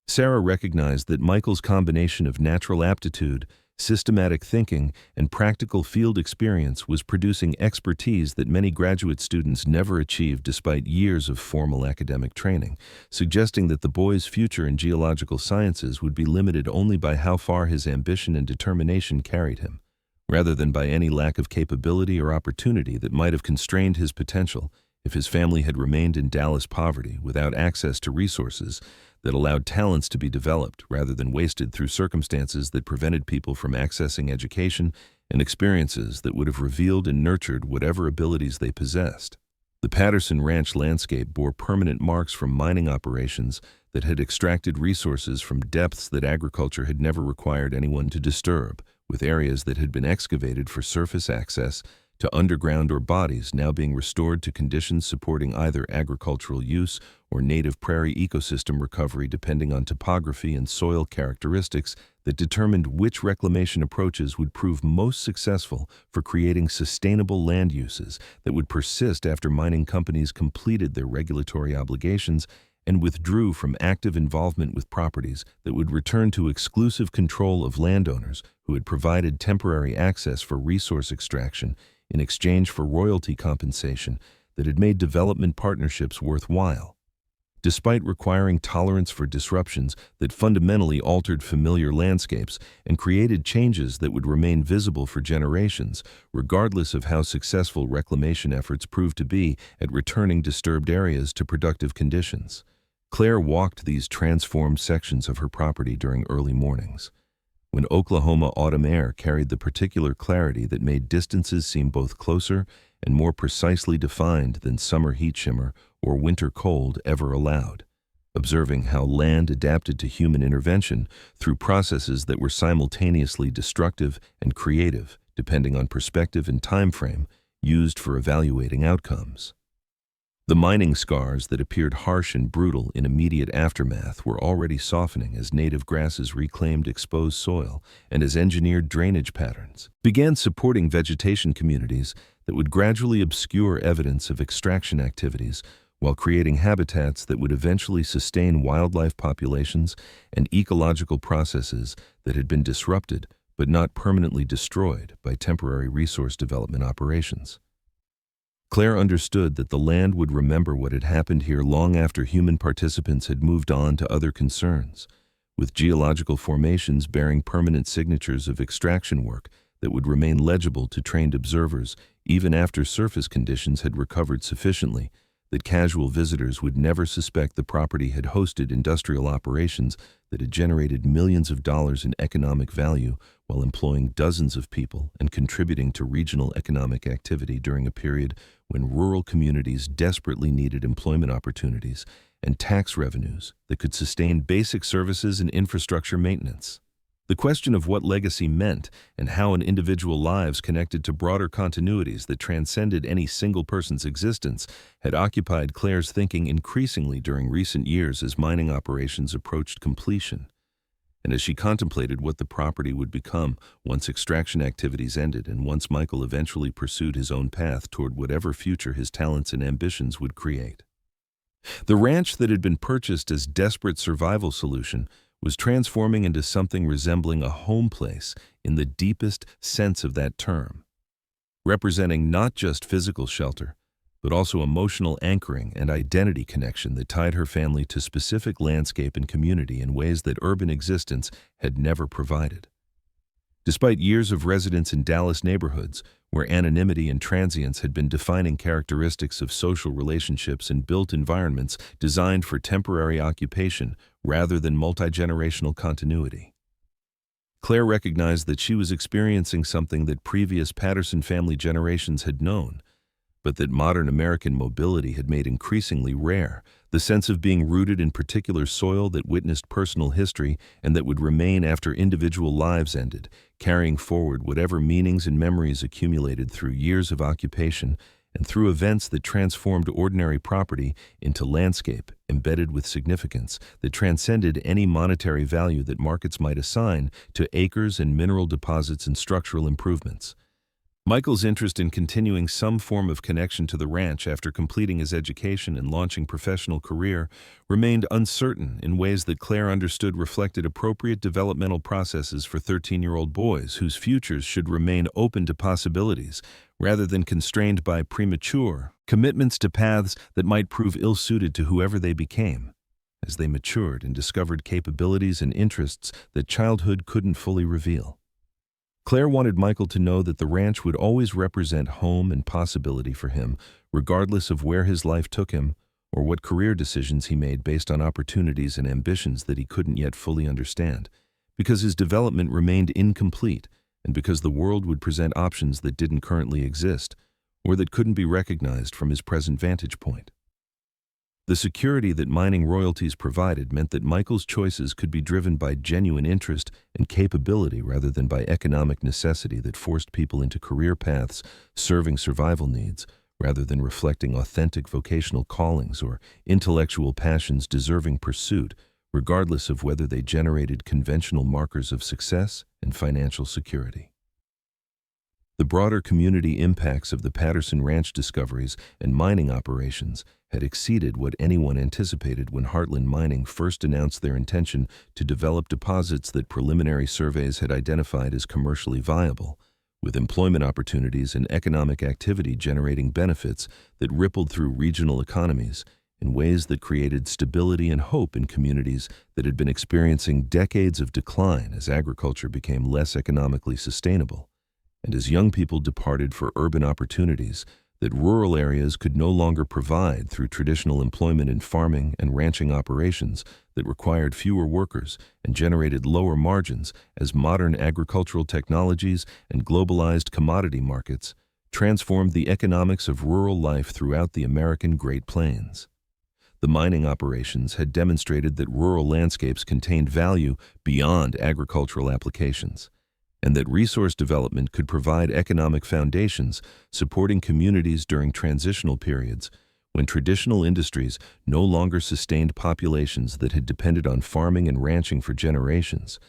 Sarah recognized that Michael's combination of natural aptitude, systematic thinking, and practical field experience was producing expertise that many graduate students never achieved despite years of formal academic training, suggesting that the boy's future in geological sciences would be limited only by how far his ambition and determination carried him, rather than by any lack of capability or opportunity that might have constrained his potential if his family had remained in Dallas poverty without access to resources that allowed talents to be developed rather than wasted through circumstances that prevented people from accessing education and experiences that would have revealed and nurtured whatever abilities they possessed. The Patterson ranch landscape bore permanent marks from mining operations that had extracted resources from depths that agriculture had never required anyone to disturb, with areas that had been excavated for surface access to underground or bodies now being restored to conditions supporting either agricultural use or native prairie ecosystem recovery depending on topography and soil characteristics that determined which reclamation approaches would prove most successful for creating sustainable land uses that would persist after mining companies completed their regulatory obligations and withdrew from active involvement with properties that would return to exclusive control of landowners who had provided temporary access for resource extraction in exchange for royalty compensation that had made development partnerships worthwhile. Despite requiring tolerance for disruptions that fundamentally altered familiar landscapes and created changes that would remain visible for generations, regardless of how successful reclamation efforts proved to be at returning disturbed areas to productive conditions, Claire walked these transformed sections of her property during early mornings, when Oklahoma autumn air carried the particular clarity that made distances seem both closer and more precisely defined than summer heat shimmer or winter cold ever allowed, observing how land adapted to human intervention through processes that were simultaneously destructive and creative, depending on perspective and time frame used for evaluating outcomes. The mining scars that appeared harsh and brutal in immediate aftermath were already softening as native grasses reclaimed exposed soil and as engineered drainage patterns began supporting vegetation communities that would gradually obscure evidence of extraction activities while creating habitats that would eventually sustain wildlife populations and ecological processes that had been disrupted but not permanently destroyed by temporary resource development operations. Claire understood that the land would remember what had happened here long after human participants had moved on to other concerns, with geological formations bearing permanent signatures of extraction work that would remain legible to trained observers even after surface conditions had recovered sufficiently that casual visitors would never suspect the property had hosted industrial operations that had generated millions of dollars in economic value while employing dozens of people and contributing to regional economic activity during a period when rural communities desperately needed employment opportunities and tax revenues that could sustain basic services and infrastructure maintenance. The question of what legacy meant and how an individual's lives connected to broader continuities that transcended any single person's existence had occupied Claire's thinking increasingly during recent years as mining operations approached completion, and as she contemplated what the property would become once extraction activities ended and once Michael eventually pursued his own path toward whatever future his talents and ambitions would create. The ranch that had been purchased as desperate survival solution was transforming into something resembling a home place in the deepest sense of that term, representing not just physical shelter, but also emotional anchoring and identity connection that tied her family to specific landscape and community in ways that urban existence had never provided. Despite years of residence in Dallas neighborhoods, where anonymity and transience had been defining characteristics of social relationships and built environments designed for temporary occupation rather than multi-generational continuity, Claire recognized that she was experiencing something that previous Patterson family generations had known, but that modern American mobility had made increasingly rare: the sense of being rooted in particular soil that witnessed personal history and that would remain after individual lives ended, carrying forward whatever meanings and memories accumulated through years of occupation and through events that transformed ordinary property into landscape embedded with significance that transcended any monetary value that markets might assign to acres and mineral deposits and structural improvements. Michael's interest in continuing some form of connection to the ranch after completing his education and launching professional career remained uncertain in ways that Claire understood reflected appropriate developmental processes for 13-year-old boys whose futures should remain open to possibilities rather than constrained by premature commitments to paths that might prove ill-suited to whoever they became as they matured and discovered capabilities and interests that childhood couldn't fully reveal. Claire wanted Michael to know that the ranch would always represent home and possibility for him, regardless of where his life took him or what career decisions he made based on opportunities and ambitions that he couldn't yet fully understand, because his development remained incomplete and because the world would present options that didn't currently exist or that couldn't be recognized from his present vantage point. The security that mining royalties provided meant that Michael's choices could be driven by genuine interest and capability rather than by economic necessity that forced people into career paths serving survival needs rather than reflecting authentic vocational callings or intellectual passions deserving pursuit, regardless of whether they generated conventional markers of success and financial security. The broader community impacts of the Patterson Ranch discoveries and mining operations had exceeded what anyone anticipated when Heartland Mining first announced their intention to develop deposits that preliminary surveys had identified as commercially viable, with employment opportunities and economic activity generating benefits that rippled through regional economies in ways that created stability and hope in communities that had been experiencing decades of decline as agriculture became less economically sustainable, and as young people departed for urban opportunities that rural areas could no longer provide through traditional employment in farming and ranching operations that required fewer workers and generated lower margins as modern agricultural technologies and globalized commodity markets transformed the economics of rural life throughout the American Great Plains. The mining operations had demonstrated that rural landscapes contained value beyond agricultural applications, and that resource development could provide economic foundations supporting communities during transitional periods when traditional industries no longer sustained populations that had depended on farming and ranching for generations,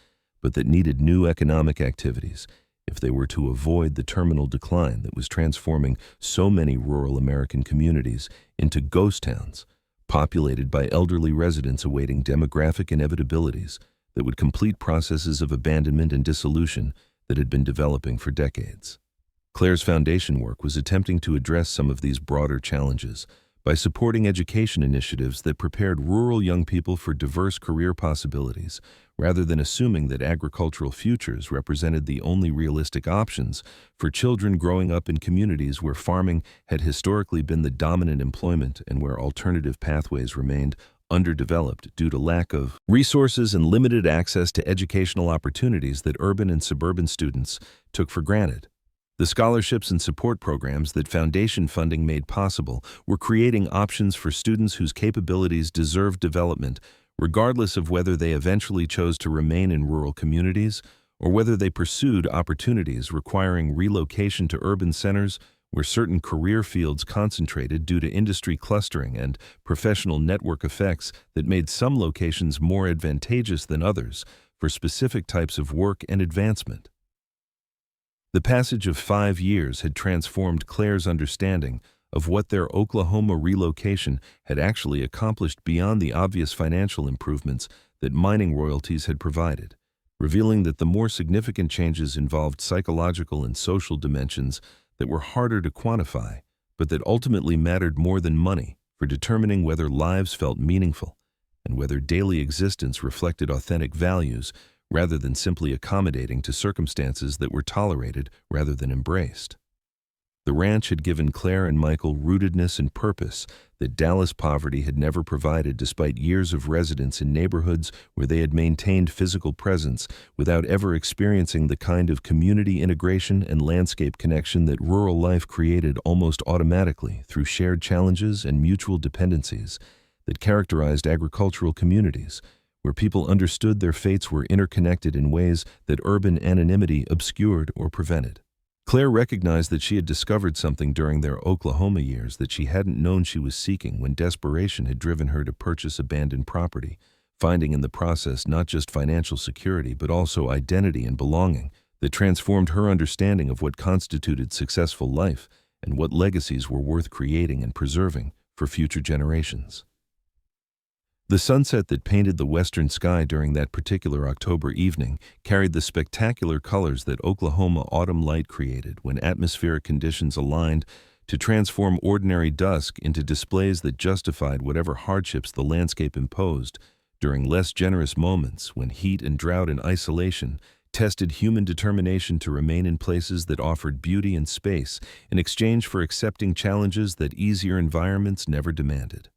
but that needed new economic activities if they were to avoid the terminal decline that was transforming so many rural American communities into ghost towns, populated by elderly residents awaiting demographic inevitabilities that would complete processes of abandonment and dissolution that had been developing for decades. Claire's foundation work was attempting to address some of these broader challenges by supporting education initiatives that prepared rural young people for diverse career possibilities, rather than assuming that agricultural futures represented the only realistic options for children growing up in communities where farming had historically been the dominant employment and where alternative pathways remained underdeveloped due to lack of resources and limited access to educational opportunities that urban and suburban students took for granted. The scholarships and support programs that foundation funding made possible were creating options for students whose capabilities deserved development, regardless of whether they eventually chose to remain in rural communities or whether they pursued opportunities requiring relocation to urban centers where certain career fields concentrated due to industry clustering and professional network effects that made some locations more advantageous than others for specific types of work and advancement. The passage of 5 years had transformed Claire's understanding of what their Oklahoma relocation had actually accomplished beyond the obvious financial improvements that mining royalties had provided, revealing that the more significant changes involved psychological and social dimensions that were harder to quantify, but that ultimately mattered more than money for determining whether lives felt meaningful and whether daily existence reflected authentic values rather than simply accommodating to circumstances that were tolerated rather than embraced. The ranch had given Claire and Michael rootedness and purpose that Dallas poverty had never provided, despite years of residence in neighborhoods where they had maintained physical presence without ever experiencing the kind of community integration and landscape connection that rural life created almost automatically through shared challenges and mutual dependencies that characterized agricultural communities, where people understood their fates were interconnected in ways that urban anonymity obscured or prevented. Claire recognized that she had discovered something during their Oklahoma years that she hadn't known she was seeking when desperation had driven her to purchase abandoned property, finding in the process not just financial security but also identity and belonging that transformed her understanding of what constituted successful life and what legacies were worth creating and preserving for future generations. The sunset that painted the western sky during that particular October evening carried the spectacular colors that Oklahoma autumn light created when atmospheric conditions aligned to transform ordinary dusk into displays that justified whatever hardships the landscape imposed during less generous moments when heat and drought and isolation tested human determination to remain in places that offered beauty and space in exchange for accepting challenges that easier environments never demanded.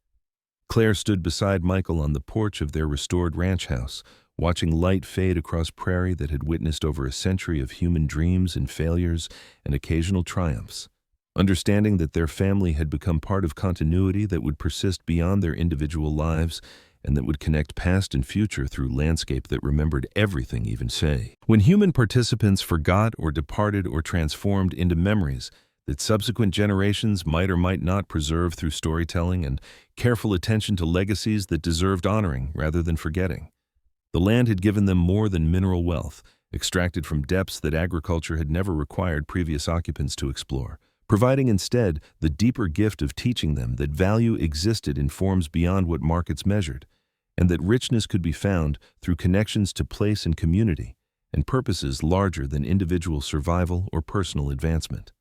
Claire stood beside Michael on the porch of their restored ranch house, watching light fade across prairie that had witnessed over a century of human dreams and failures and occasional triumphs, understanding that their family had become part of continuity that would persist beyond their individual lives and that would connect past and future through landscape that remembered everything, even say. When human participants forgot or departed or transformed into memories that subsequent generations might or might not preserve through storytelling and careful attention to legacies that deserved honoring rather than forgetting. The land had given them more than mineral wealth, extracted from depths that agriculture had never required previous occupants to explore, providing instead the deeper gift of teaching them that value existed in forms beyond what markets measured, and that richness could be found through connections to place and community, and purposes larger than individual survival or personal advancement.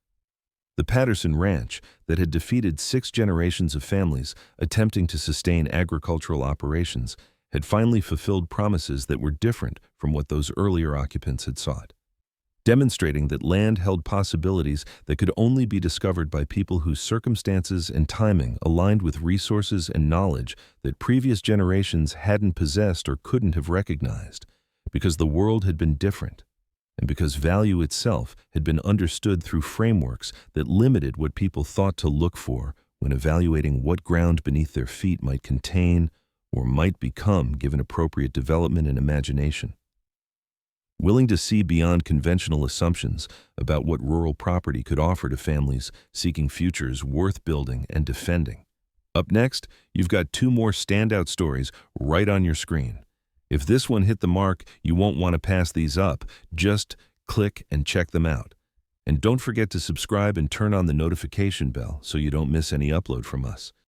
The Patterson ranch that had defeated 6 generations of families attempting to sustain agricultural operations had finally fulfilled promises that were different from what those earlier occupants had sought, demonstrating that land held possibilities that could only be discovered by people whose circumstances and timing aligned with resources and knowledge that previous generations hadn't possessed or couldn't have recognized, because the world had been different, and because value itself had been understood through frameworks that limited what people thought to look for when evaluating what ground beneath their feet might contain or might become given appropriate development and imagination. Willing to see beyond conventional assumptions about what rural property could offer to families seeking futures worth building and defending. Up next, you've got 2 more standout stories right on your screen. If this one hit the mark, you won't want to pass these up. Just click and check them out. And don't forget to subscribe and turn on the notification bell so you don't miss any upload from us.